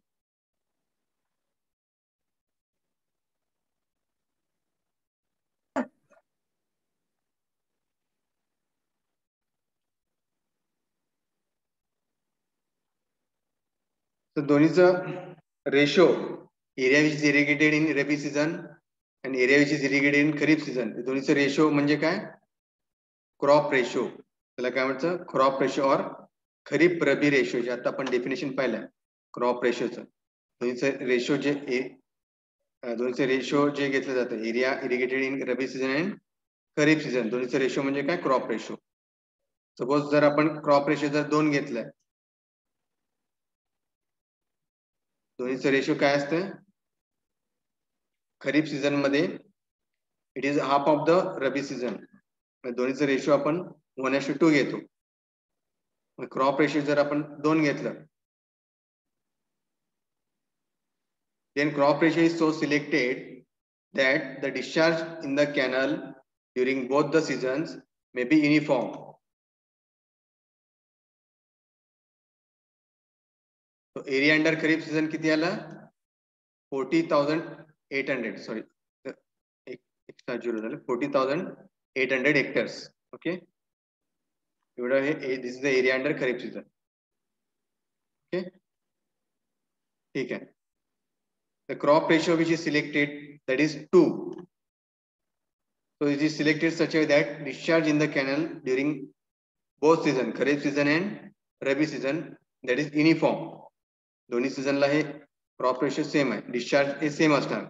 So दोन्हीचा ratio, area which is irrigated in Rabi season and area which is irrigated in Kharif season, दोन्हीचा ratio म्हणजे काय? Crop ratio. त्याला काय म्हणतात? Crop ratio और kharif rabi ratio, जे आता आपण डेफिनेशन पाहिलं क्रॉप रेशोचं. दोन्हीचं रेशो दोन्हीचं रेशो जे घेतलं जातं, area irrigated in rabi season and kharif season, दोन्हीचं रेशो म्हणजे काय? Crop ratio. सपोज जर आपण क्रॉप रेशो जर 2 घेतलाय, दोन्हीचं रेशो काय असतं? खरीप सीझन मध्ये it is half of the rabi season. दोन्हीचा रेशो आपण 1:2 घेतो. क्रॉप रेशो जर आपण 2 घेतलं, then crop ratio is so selected that the discharge in the canal during both the seasons may be uniform. So area under kharif season किती आला? 40,800. Sorry, extra zero झालं. 40,800 hectares. Okay. This is the area under kharif season. Okay. ठीक है. The crop ratio which is selected, that is 2. So it is selected such a way that discharge in the canal during both season, kharif season and rabi season, that is uniform. दोन्ही season ला हे crop ratio same आहे, discharge हे same असणार.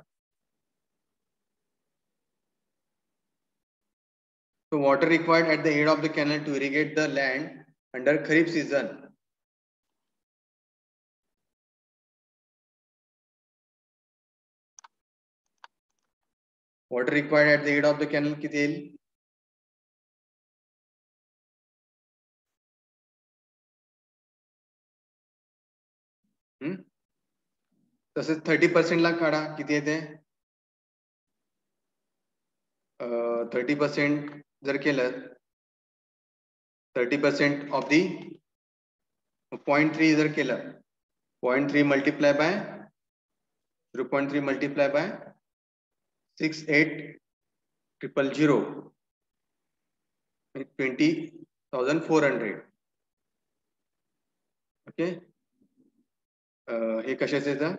So water required at the head of the canal to irrigate the land under kharif season. Water required at the head of the canal किती येईल? तसेच 30% ला काढा, किती येते? 30% जर केलं, 30% ऑफ दी 0.3 जर केलं, 0.3 multiply by 0.3 multiply by 68,000 20,400. Okay. हे कशाचं येतं?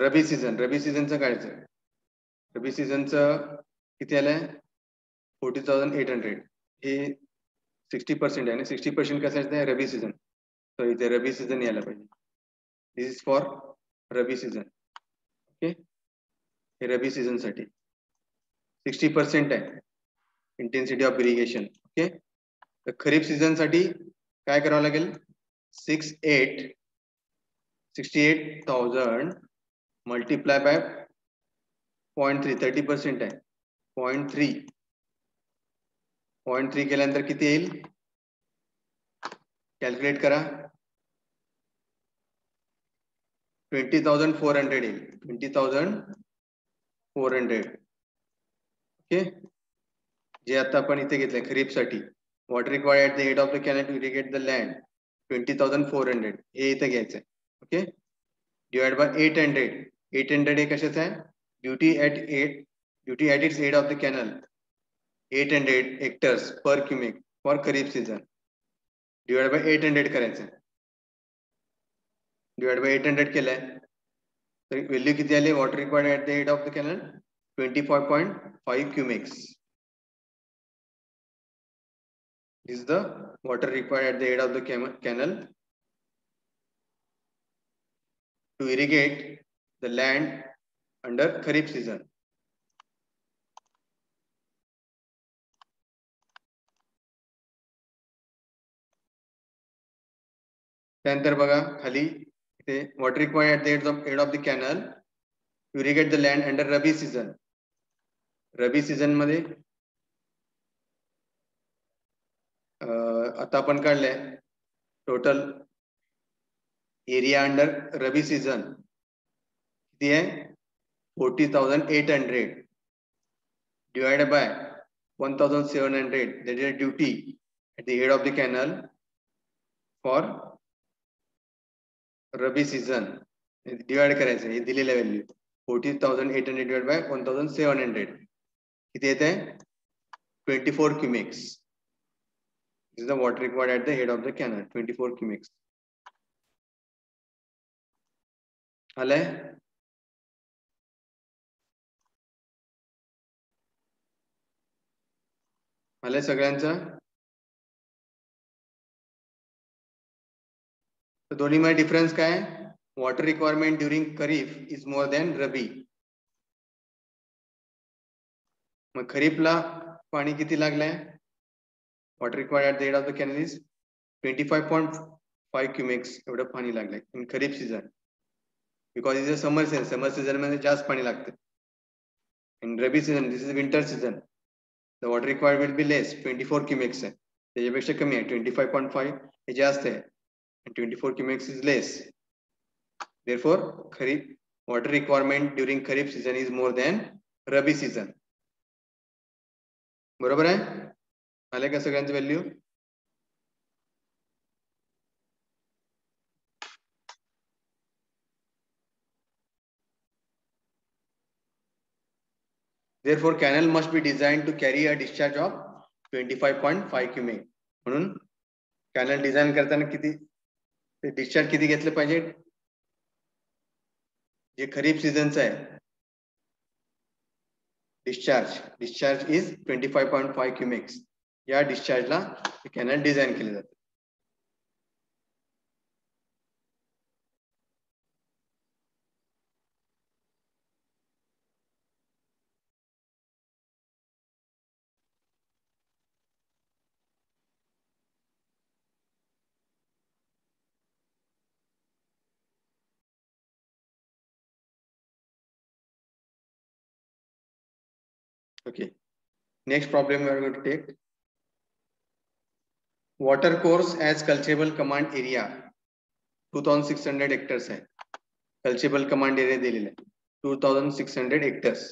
रबी सीझन. रबी सीझनचं काढायचं. रबी सीझनचं किती आलंय? 40,800. हे 60% आहे. 60% कशाचं आहे? रबी सीझन. तर इथे रबी सीझन यायला पाहिजे. This is for rabi season. Okay. हे रबी सीझन साठी 60% आहे इंटेन्सिटी ऑफ इरिगेशन. ओके. तर खरीप सीझन साठी काय करावं लागेल? 68,000 मल्टीप्लाय बाय 0.3, 30% आहे. 0.3 केल्यानंतर किती येईल? कॅल्क्युलेट करा. 20,400 येईल. 20,400. ओके. जे आता आपण इथे घेतलंय खरीप साठी, water required at the head of the canal to irrigate the land 20,400 हे इथे घ्यायचं आहे. ओके. Divide by 800. 800 हे कशाचं आहे? Duty at its head of the canal 800 hectares per cumec for kharif season. Divide by 800 करायचं. डिवाइड बाय 800 केलंय तर व्हॅल्यू किती आली? Water required at the head of the canal 25.5 cubics. This is the water required at the head of the canal to irrigate the land under Kharif season. त्यानंतर बघा खाली इथे water required at the head of the canal to irrigate the land under Rabi season. Rabi season मध्ये आता आपण काढलंय total area under रबी season किती आहे? 40,800 divided by 1,700. That is a duty at the head of the canal for rabi season. Divide करायचं. हे दिलेलं value 40,800 divided by 1,700 किती येते? 24 cubics. This is the water required at the head of the canal. 24 cubics. आलंय? आलंय सगळ्यांचं? तर दोन्हीमध्ये difference काय? Water requirement during kharif is more than rabi. मग खरीपला पाणी किती लागलंय? Water required at the head of the canal is 25.5 cubics एवढं पाणी लागलंय in kharif season. Because is a summer season मध्ये जास्त पाणी लागते. In rabi season, this is winter season, the water required will be less. 24 cumecs आहे, त्याच्यापेक्षा कमी आहे. 25.5 हे जास्त आहे, 24 cumecs is less. Therefore, Kharif water requirement during Kharif season is more than Rabi season. बरोबर आहे? आले का सगळ्यांचं value? Therefore, canal must be designed to carry a discharge of 25.5 cubic. म्हणून कॅनल डिझाइन करताना किती डिस्चार्ज किती घेतलं पाहिजे? जे खरीप सीझनचं आहे डिस्चार्ज इज 25.5 क्यूमेक्स. या डिस्चार्जला कॅनल डिझाइन केले जाते. Okay. Next problem we are going to take. Water course as cultivable command area 2600 hectares है. Cultivable command area दिलेला आहे 2600 hectares.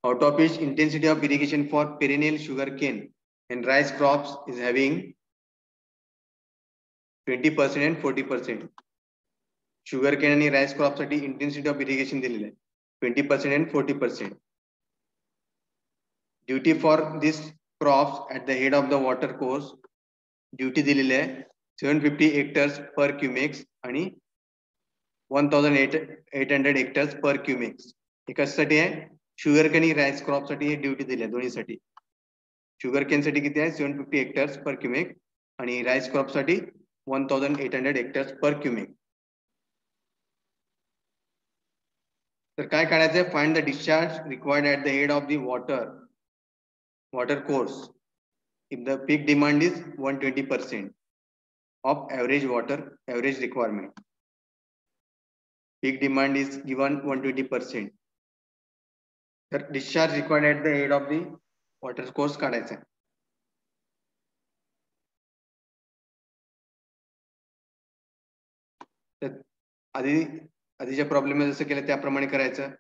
Out of which intensity of irrigation for perennial sugarcane and rice crops is having 20% and 40%. Sugarcane आणि rice crop साठी intensity of irrigation दिलेला आहे 20% and 40%. Duty for these crops at the head of the water course duty दिलेली आहे 750 hectares पर क्युमेक्स आणि 1800 hectares पर क्युमेक्स. हे कशासाठी आहे? शुगर केन आणि राईस क्रॉप साठी हे ड्युटी दिली आहे दोन्हीसाठी. शुगर केन साठी किती आहे? 750 हेक्टर्स पर क्युमेक आणि राईस क्रॉप साठी 1800 हेक्टर्स पर क्युमेक. तर काय काढायचंय? Find the discharge required at the head of the water course if the peak demand is 120% of average requirement. Peak demand is given 120%. The discharge required at the head of the water course काढायचा आहे. तर आधीच्या problem मध्ये जसं केलं त्याप्रमाणे करायचं.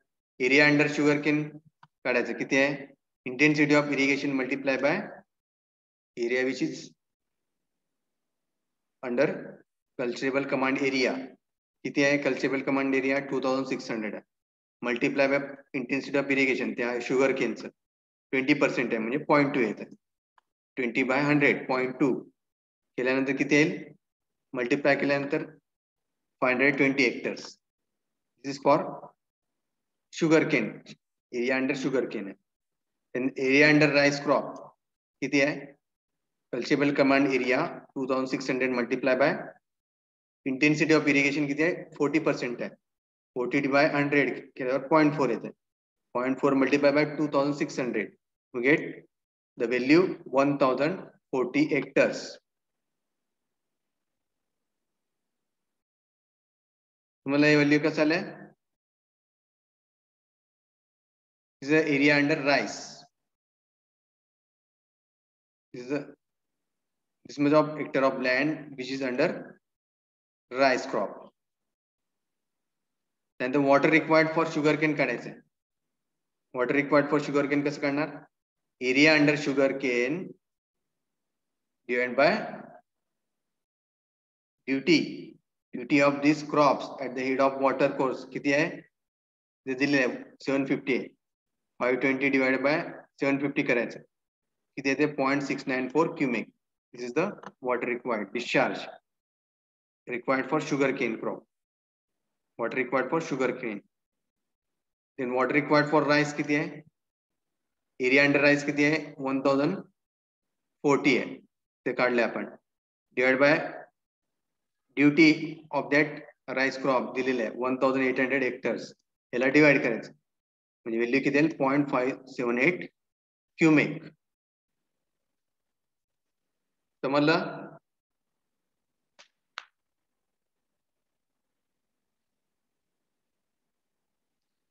Area under sugar केन काढायचं. किती आहे? Intensity of irrigation multiply by area which is under cultivable command area. किती आहे? cultivable command area 2600 आहे. Multiply by intensity of irrigation त्या शुगर केनचं 20% आहे म्हणजे 0.2 येत आहे. 20/100 0.2 केल्यानंतर किती येईल? मल्टिप्लाय केल्यानंतर 520 hectares. This is for sugar cane. Area under sugar cane आहे. एरिया अंडर राईस क्रॉप किती आहे? Cultivable command area 2600 multiply by intensity of irrigation किती आहे? 40% आहे. 40/100 केल्यावर 0.4 येते. 0.4 multiply by 2600 we get the value 1040 hectares. तुम्हाला हे व्हॅल्यू कसं आलंय? This is the area under rice. This much of hectare of land which is under rice crop. Then the water required for sugarcane काढायचं. Water required for sugarcane कसं काढणार? Area under sugarcane divided by duty of these crops at the head of water course किती आहे? ते दिले 750 आहे. 520 divided by 750 करायचं. किती येते? 0.694 cubic. This is the water required discharge required for sugarcane crop. Water required for sugarcane. Then water required for rice किती आहे? Area under rice किती आहे? 1040 आहे. ते काढले आपण. Divided by duty of that rice crop दिलेलं आहे 1800 हेक्टर्स. याला डिवाइड करायचं म्हणजे व्हॅल्यू किती येईल? 0.578 क्युमेक. समजलं?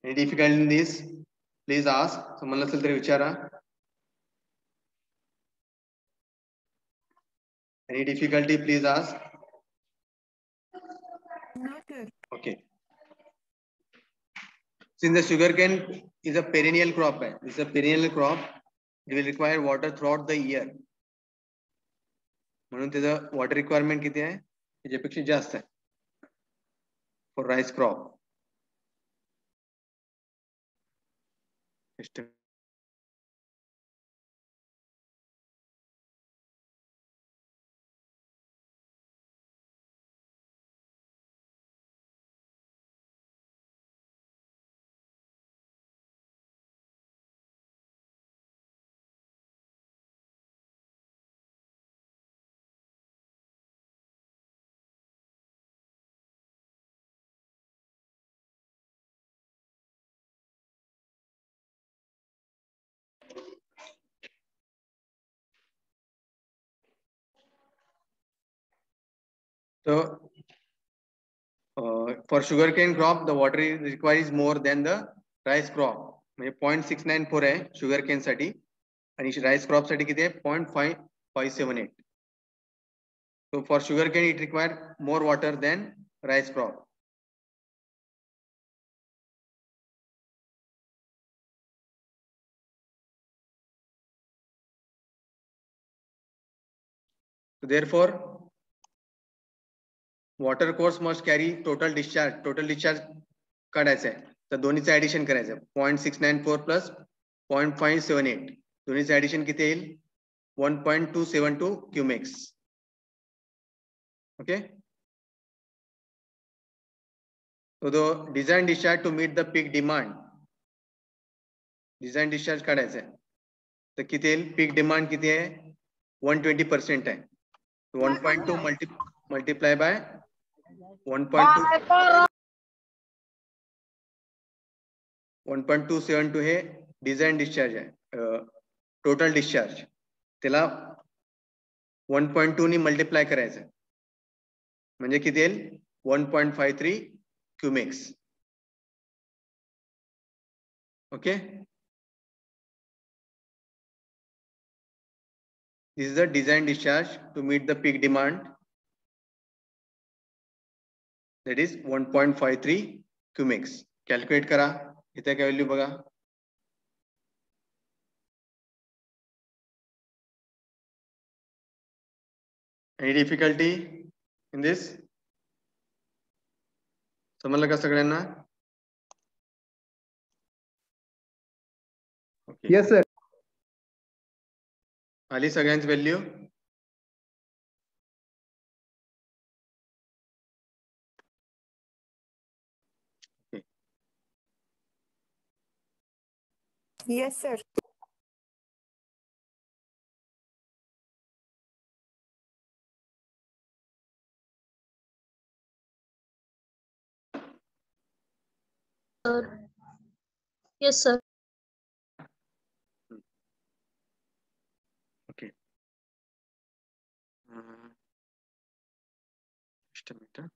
Any difficulty in this? Please ask. समजलं असेल तरी विचारा. Any difficulty? Please ask. Not good. Okay. Since the sugarcane is a perennial crop, it's a perennial crop, it will require water throughout the year. म्हणून त्याचं water requirement किती आहे? त्याच्यापेक्षा जास्त आहे. For rice crop. So, for sugarcane crop, the water required more than the rice crop. म्हणजे 0.694 आहे sugarcane साठी आणि rice crop साठी किती आहे 0.578. So for sugarcane it requires more water than rice crop. So therefore, water course must carry total discharge. Total discharge काढायचं आहे. तर दोन्हीचं ऍडिशन करायचं 0.694 प्लस 0.578. दोन्हीचं ऍडिशन किती येईल 1.272 cumecs. Okay. So the design discharge to meet the peak demand. Design discharge काढायचं आहे. तर किती येईल peak demand किती आहे 120% आहे. 1.2 multiply by 1.2 1.272 हे डिझाईन डिस्चार्ज आहे टोटल डिस्चार्ज त्याला 1.2 नी मल्टिप्लाय करायचं म्हणजे किती येईल 1.53 cumecs. Okay this is the design discharge to meet the peak demand that is 1.53 cumecs. Calculate करा इथे काय व्हॅल्यू बघा any difficulty in this समजलं का सगळ्यांना ओके यस सर आली सगळ्यांची value Yes, sir. Yes, sir. Okay. Just a minute.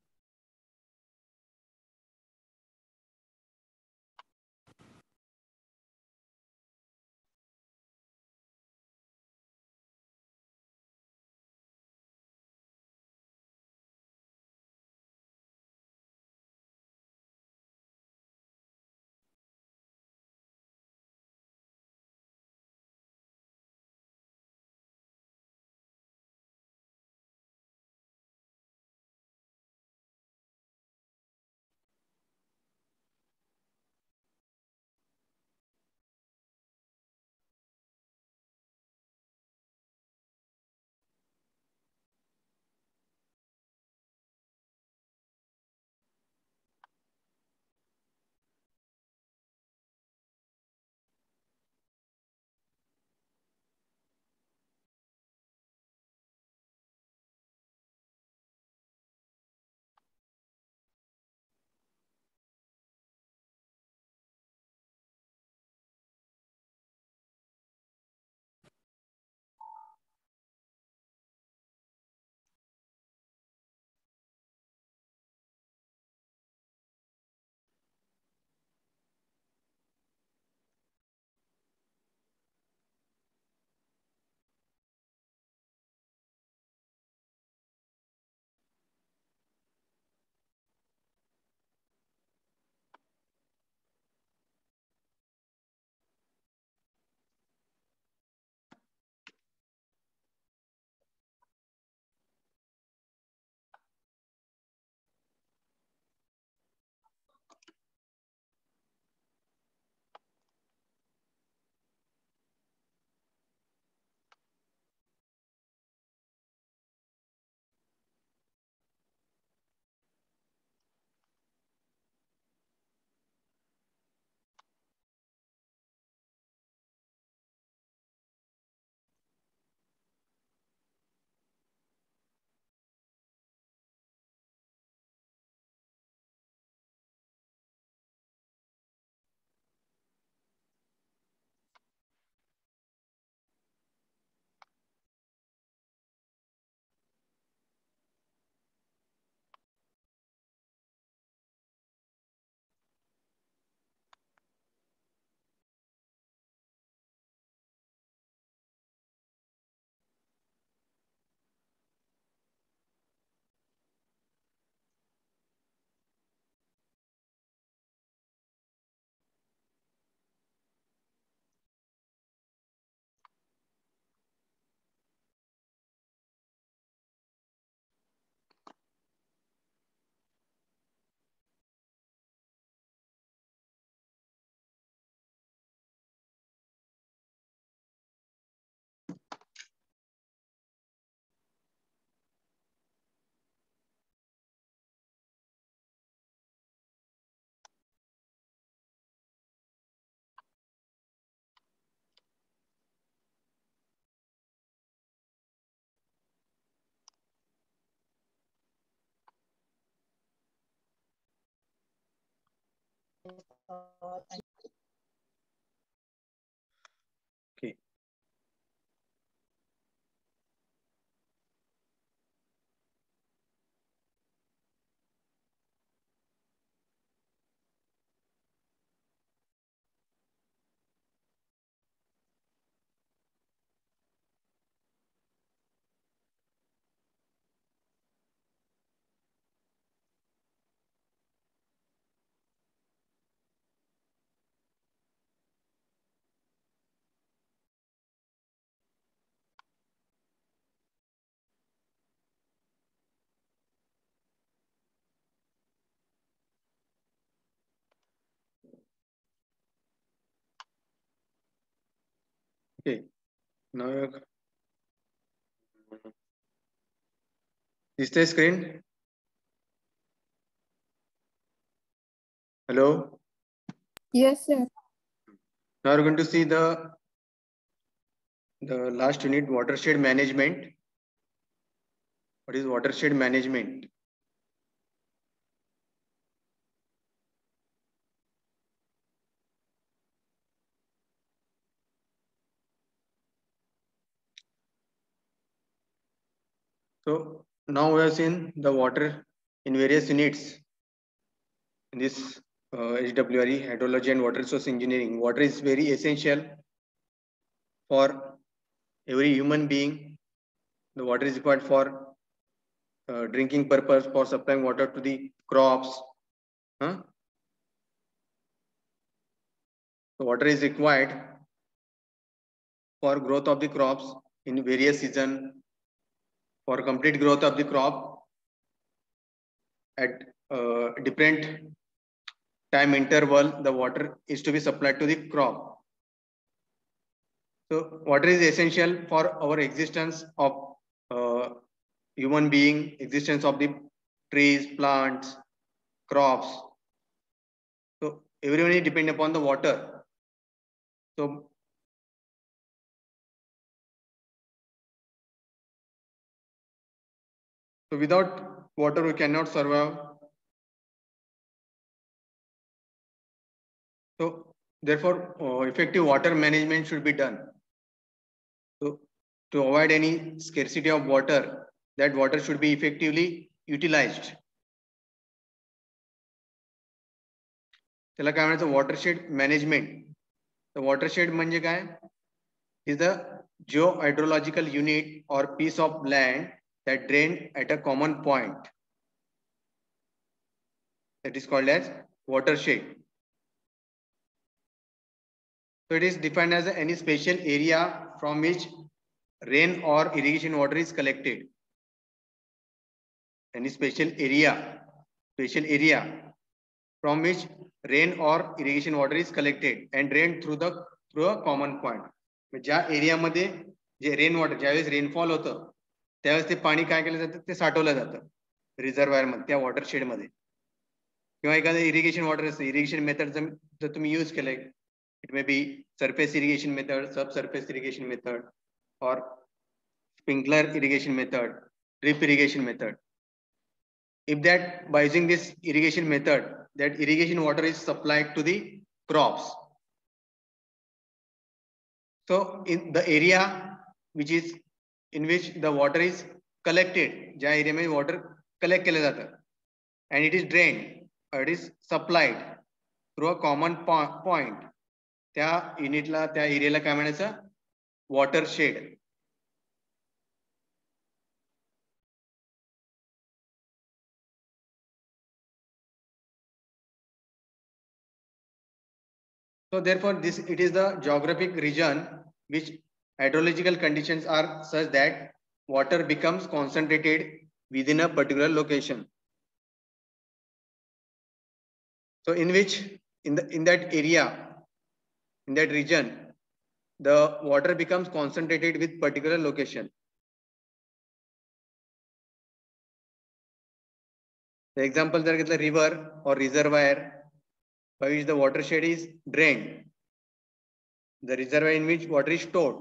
Okay. Okay. Now is the screen? Hello. Yes, sir. Now we're going to see the last unit, watershed management. What is watershed management? So now we have seen the water in various units in this HWRE, hydrology and water resource engineering. Water is very essential for every human being. The water is required for drinking purpose, for supplying water to the crops. Huh? So water is required for growth of the crops in various season. For complete growth of the crop at different time interval, the water is to be supplied to the crop. So water is essential for our existence of human being, existence of the trees, plants, crops. So everyone is dependent upon the water. So without water we cannot survive. So therefore effective water management should be done. So to avoid any scarcity of water, that water should be effectively utilized. त्याला काय म्हणायचं watershed management. The watershed म्हणजे काय? Is the geohydrological unit or piece of land that drain at a common point. That is called as watershed. So it is defined as any special area from which rain or irrigation water is collected. Any special area from which rain or irrigation water is collected and drained through a common point. ज्या एरियामध्ये जे rain water ज्यावेळेस rainfall होतं त्यावेळेस ते पाणी काय केलं जातं ते साठवलं जातं रिझर्वायर मध्ये त्या वॉटरशेड मध्ये किंवा एखादं इरिगेशन वॉटर असतं इरिगेशन मेथड जर तुम्ही यूज केलंय it may B surface irrigation method सब सरफेस इरिगेशन मेथड और sprinkler irrigation method drip irrigation method. If that by using this irrigation method, that irrigation water is supplied to the crops. So in the area which is in which the water is collected, ज्या area में water collect केलं जातं and it is drained or it is supplied through a common point, त्या युनिटला त्या areola काय म्हणायचं watershed. So therefore, it is the geographic region which hydrological conditions are such that water becomes concentrated within a particular location. So in which in that area, in that region, the water becomes concentrated with particular location. The example there is the river or reservoir by which the watershed is drained. The reservoir in which water is stored.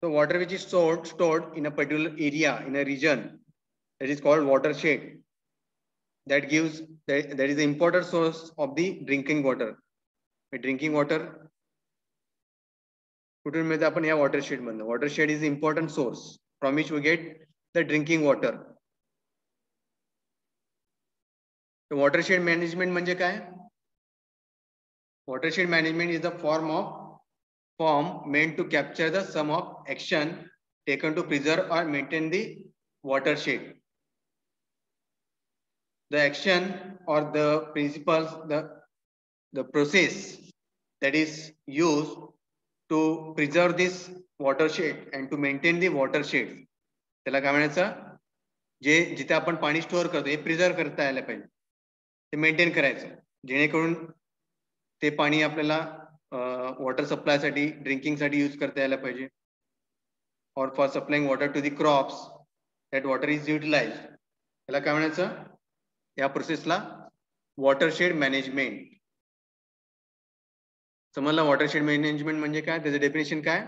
So water which is stored in a particular area, in a region, that is called watershed. that gives that is the important source of the drinking water. Drinking water कुठून मिळतं आपण या watershed मधनं. Watershed is important source from which we get the drinking water. Watershed management म्हणजे काय? Watershed management is the form meant to capture the sum of action taken to preserve or maintain the watershed. The action or the principles, the process that is used to preserve this watershed and to maintain the watershed. त्याला काय म्हणायचं? जे जिथे आपण पाणी store करतो हे preserve करता यायला पाहिजे, ते मेंटेन करायचं, जेणेकरून ते पाणी आपल्याला वॉटर सप्लाय साठी ड्रिंकिंग साठी यूज करता यायला पाहिजे. और for supplying water to the crops that water is utilized. त्याला काय म्हणायचं? या प्रोसेसला वॉटरशेड मॅनेजमेंट. समजला वॉटरशेड मॅनेजमेंट म्हणजे काय? त्याचं डेफिनेशन काय?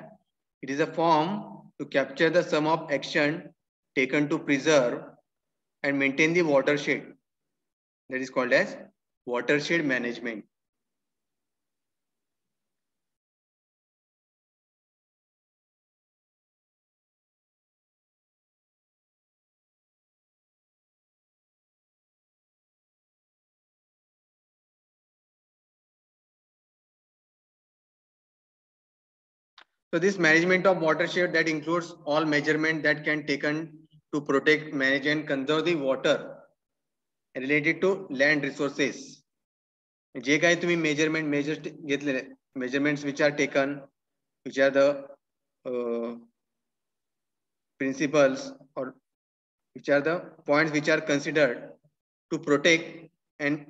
It is a form to capture the sum of action taken to preserve and maintain the watershed. That is called as watershed management. So this management of watershed that includes all measurement that can taken to protect, manage and conserve the water related to land resources. जे काही तुम्ही measures घेतलेले, measurements which are taken, which are the principles or which are the points which are considered to protect and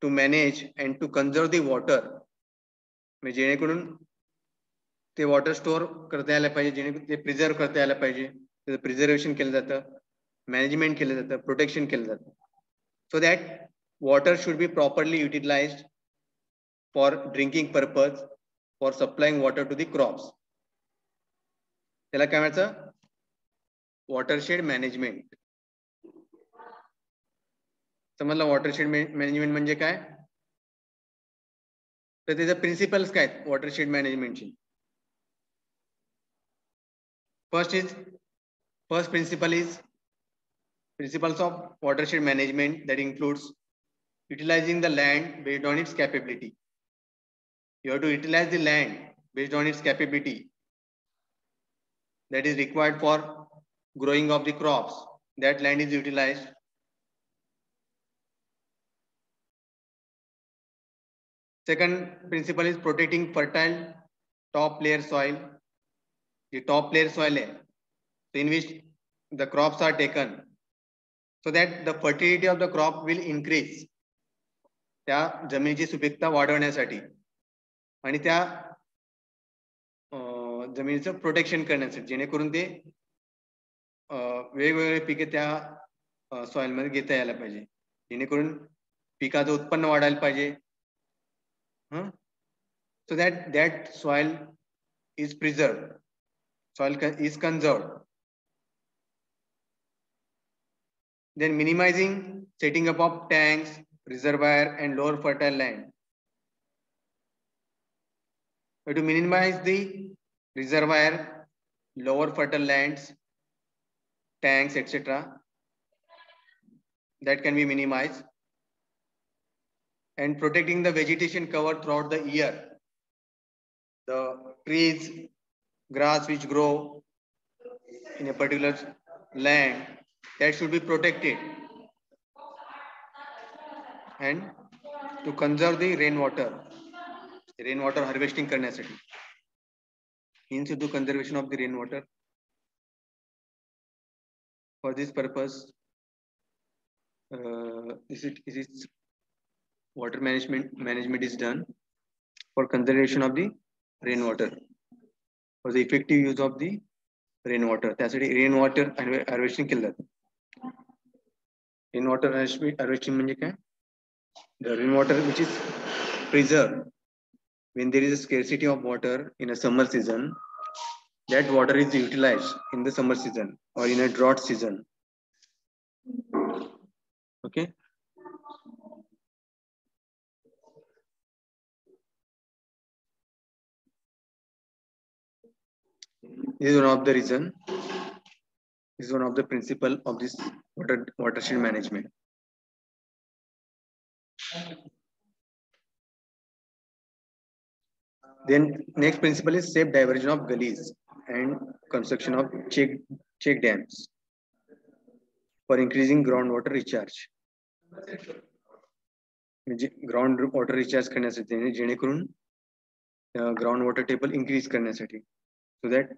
to manage and to conserve the water. जेणेकरून ते water store करता यायला पाहिजे, जेणेकरून ते प्रिझर्व करता यायला पाहिजे. त्याचं प्रिझर्वेशन केलं जातं, मॅनेजमेंट केलं जातं, प्रोटेक्शन केलं जातं. So that water should be properly utilized for drinking purpose, for supplying water to the crops. त्याला काय म्हणायचं? Watershed management. समजलं वॉटरशेड मॅनेजमेंट म्हणजे काय? तर त्याचे प्रिन्सिपल्स काय आहेत वॉटरशेड मॅनेजमेंटचे? First principle is principles of watershed management that includes utilizing the land based on its capability. You have to utilize the land based on its capability that is required for growing of the crops. That land is utilized. Second principle is protecting fertile top layer soil. The top layer soil in which the crops are taken, so that the fertility of the crop will increase. त्या जमिनीची सुपीकता वाढवण्यासाठी आणि त्या जमिनीचं protection करण्यासाठी, जेणेकरून ते वेगवेगळे पिके त्या सॉइल मध्ये घेता यायला पाहिजे, जेणेकरून पिकाचं उत्पन्न वाढायला पाहिजे. So that soil is preserved. Soil is conserved. Then minimizing setting up of tanks, reservoir and lower fertile land. To minimize the reservoir, lower fertile lands, tanks, etc. that can be minimized. And protecting the vegetation cover throughout the year. The trees, grass which grow in a particular land, that should be protected, and to conserve the rainwater harvesting करण्यासाठी. Means to do conservation of the rainwater. For this purpose, this water management is done for conservation of the rainwater, for the effective use of the rainwater. त्यासाठी rainwater harvesting केलं जातं. Rainwater harvesting म्हणजे काय? The rainwater which is preserved when there is a scarcity of water in a summer season, that water is utilized in the summer season or in a drought season. Okay. This is one of the reason. This is one of the principle of this watershed management. Then next principle is safe diversion of gullies and construction of check dams for increasing groundwater recharge. Ground water recharge करण्यासाठी जेणेकरून ground water table increase करण्यासाठी so that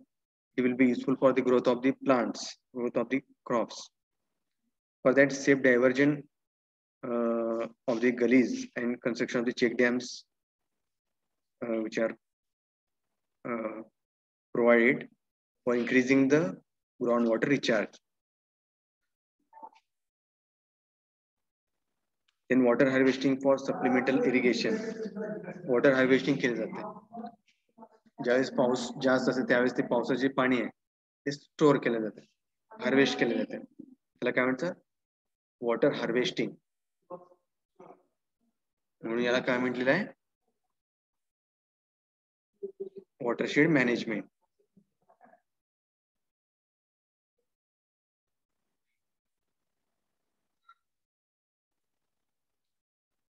it will be useful for the growth of the plants, growth of the crops. For that, safe diversion of the gullies and construction of the check dams which are provided for increasing the groundwater recharge. Then water harvesting for supplemental irrigation. Water harvesting केले जाते. ज्यावेळेस पाऊस जास्त असेल त्यावेळेस ते पावसाचे पाणी आहे ते स्टोअर केलं जातं, हार्वेस्ट केलं जातं. त्याला काय म्हणतात? Water harvesting. म्हणून याला काय म्हटलेलं आहे? Watershed management.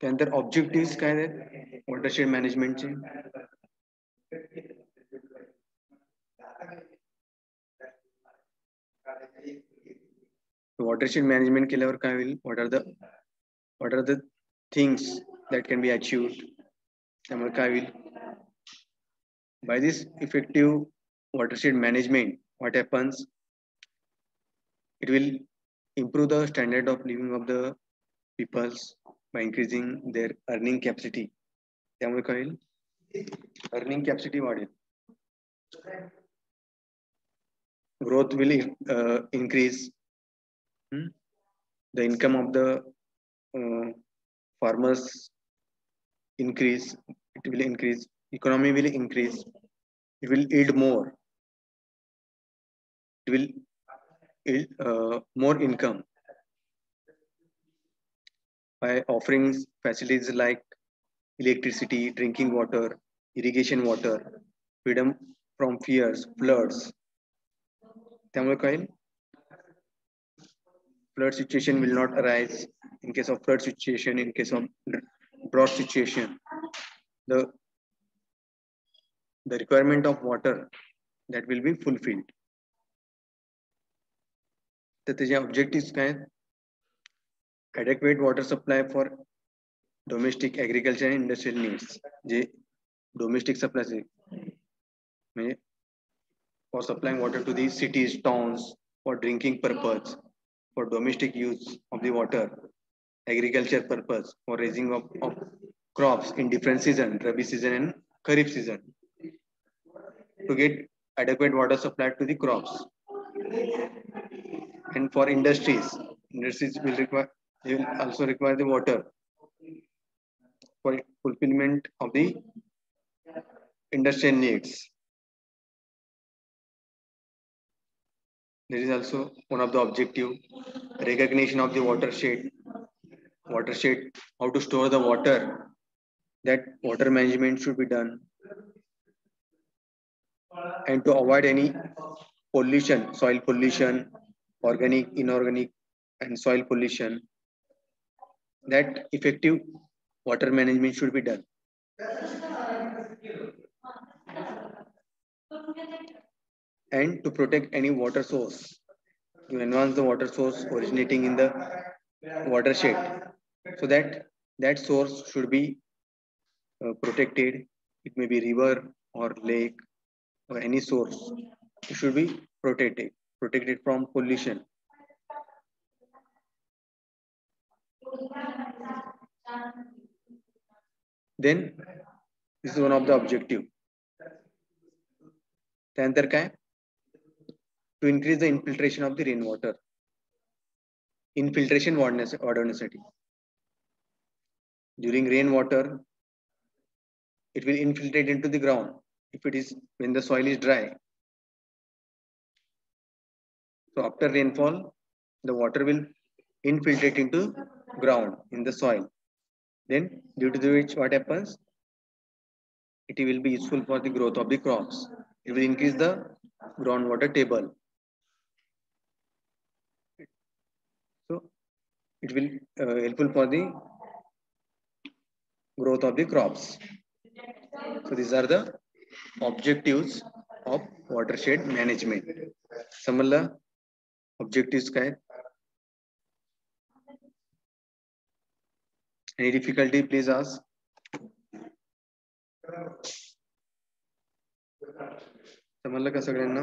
त्यानंतर ऑब्जेक्टिव्ह काय आहेत वॉटरशेड मॅनेजमेंटचे? वॉटरशेड मॅनेजमेंट केल्यावर काय होईल? what are the things that can be achieved? त्यामुळे काय होईल? By this effective watershed management, what happens? It will improve the standard of living of the peoples by increasing their earning capacity. त्यामुळे काय होईल? Earning capacity वाढेल. Growth will increase. The income of the farmers increase. It will increase. Economy will increase. It will yield more. It will yield more income by offering facilities like electricity, drinking water, irrigation water, freedom from fears, floods. त्यामुळे काय होईल? Flood situation will not arise. In case of flood situation, in case of drought situation, the requirement of water that will be fulfilled. तर त्याचे objective काय आहेत? adequate water supply for domestic agriculture and industrial needs. J domestic supply म्हणजे for supplying water to the cities, towns, for drinking purpose, for domestic use of the water, agriculture purpose, for raising of crops in different season, Rabi season and Kharif season, to get adequate water supply to the crops. And for industries will also require the water for fulfillment of the industrial needs. There is also one of the objective, recognition of the watershed, how to store the water, that water management should be done, and to avoid any pollution, soil pollution, organic, inorganic, and soil pollution, that effective water management should be done. And to protect any water source, to enhance the water source originating in the watershed, so that source should be protected. It may be river or lake or any source. It should be protected from pollution. Then this is one of the objective. त्यानंतर काय? To increase the infiltration of the rainwater. Infiltration वाढवण्यासाठी. During rainwater, it will infiltrate into the ground. If it is when the soil is dry. So after rainfall, the water will infiltrate into ground in the soil. Then due to which what happens? It will be useful for the growth of the crops. It will increase the groundwater table. So it will helpful for the growth of the crops. So these are the objectives of watershed management. समजलं objectives काय? Any difficulty, please ask. समजलं का सगळ्यांना?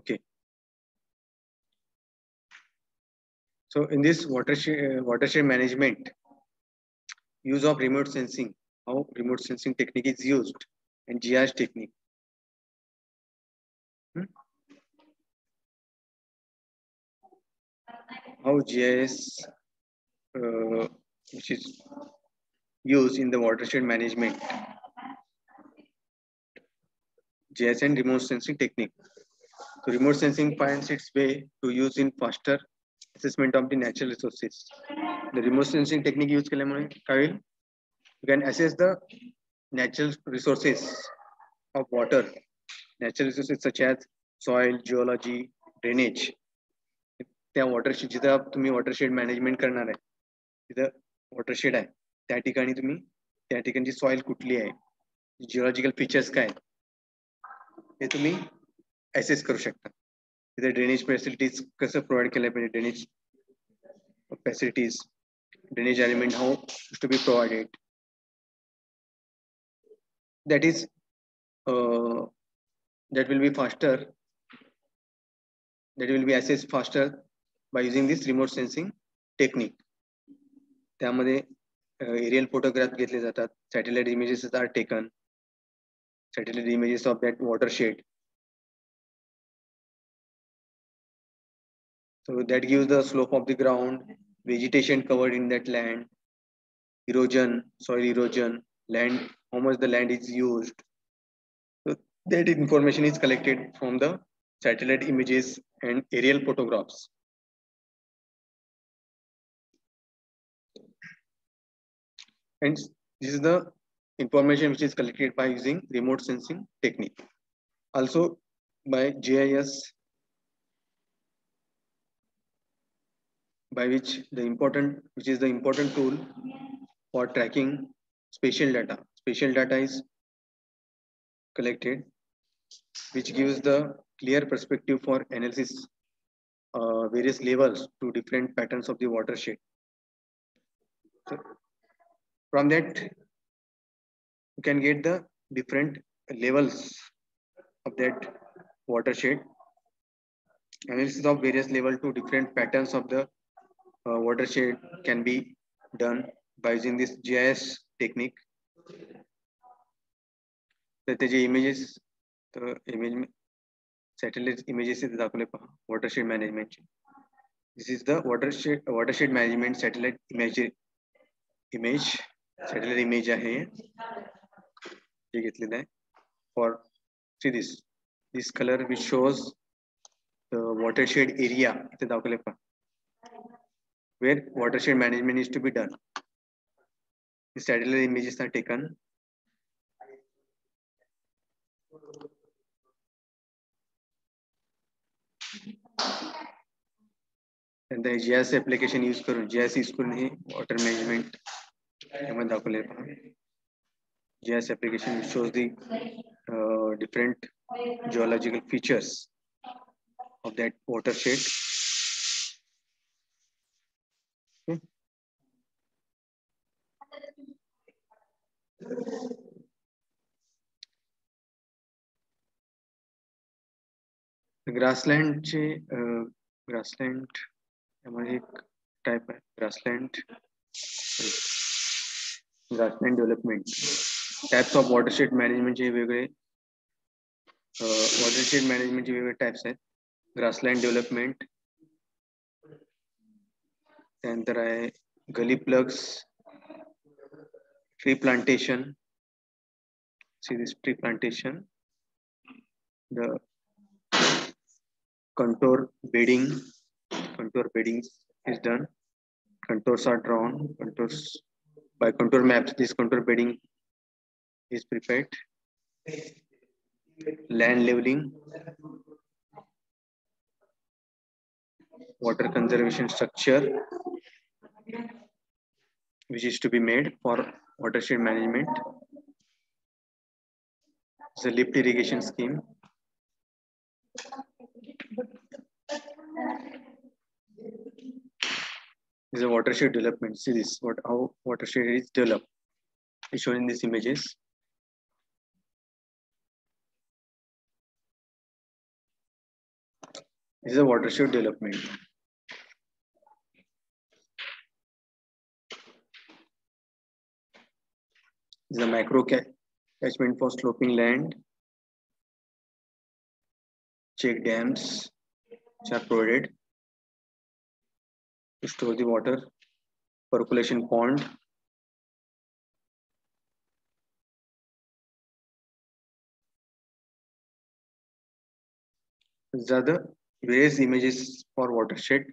Okay. So in this watershed management, use of remote sensing, how remote sensing technique is used, and GIS technique. How GIS, which is used in the watershed management, GIS and remote sensing technique. So remote sensing finds its way to use in faster assessment of the natural resources. The remote sensing technique used केल्यामुळे काय होईल? You can assess the natural resources of water, natural resources such as soil, geology, drainage. त्या watershed जिथं तुम्ही watershed management करणार आहे, तिथं watershed आहे, त्या ठिकाणी तुम्ही त्या ठिकाणची soil कुठली आहे, geological features काय, हे तुम्ही assess करू शकता. तिथे drainage facilities कसं provide केलं पाहिजे, drainage facilities, drainage element how to be provided. That is that will be faster, that will be assessed faster by using this remote sensing technique. त्यामध्ये aerial photograph घेतले जातात, satellite images are taken, satellite images of that watershed. So that gives the slope of the ground, vegetation covered in that land, erosion, soil erosion, land, how much the land is used. So that information is collected from the satellite images and aerial photographs. And this is the information which is collected by using remote sensing technique. Also by GIS, by which is the important tool for tracking spatial data. Spatial data is collected, which gives the clear perspective for analysis various levels to different patterns of the watershed. So from that, you can get the different levels of that watershed. Analysis of various level to different patterns of the watershed can be done by using this GIS technique. तर त्याचे images, the image satellite images इथे दाखवले पहा watershed management. This is the watershed management satellite image satellite image आहे जे घेतलेलं आहे. For see this color which shows the watershed area इथे दाखवले पहा where watershed management is to be done. The satellite images are taken. And the GIS application use करून GIS use करून हे water management यामध्ये दाखवले पहा. GIS application shows the different geological features of that watershed. Okay. ग्रासलँडचे grassland त्यामध्ये एक type आहे grassland development. Types of watershed मॅनेजमेंटचे वेगळे वॉटरशेड मॅनेजमेंटचे वेगळे टाइप्स आहेत. ग्रासलँड डेव्हलपमेंट, त्यानंतर आहे गली plugs, tree plantation. See this tree plantation, the contour bedding is done. Contours are drawn. By contour maps, this contour bedding is prepared. Land leveling, water conservation structure, which is to be made for watershed management. It's a lift irrigation scheme. This is a watershed development. See this, how watershed is developed. Is shown in these images. This is a watershed development. This is a macro catchment for sloping land. Check dams which are provided to store the water. Percolation pond. These are the various images for watershed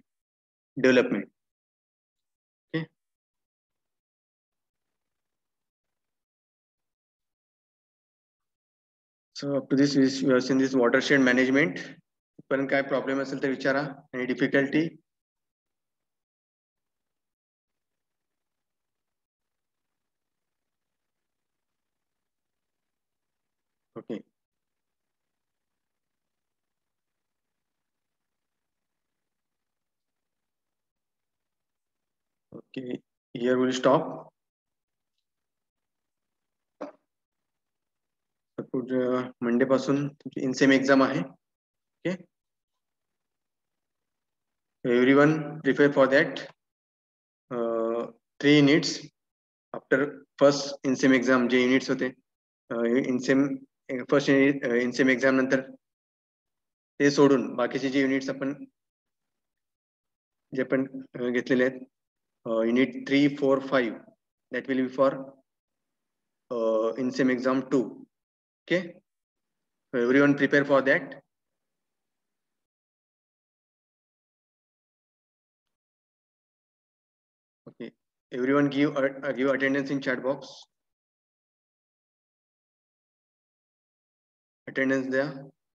development. Okay. So up to this, we have seen this watershed management. पण काय problem असेल तर विचारा. Any difficulty? Okay. Okay, here we'll stop. Monday पासून तुमची insem exam आहे. Okay, everyone prepare for that. 3 units after first insem exam. जे units होते इनसेम फर्स्ट इनसेम एक्झाम नंतर ते सोडून बाकीचे जे युनिट्स आपण घेतलेले आहेत, unit 3, 4, 5 that will be for INSEM exam 2. Okay, so everyone prepare for that. Okay, everyone give attendance in chat box. Attendance there.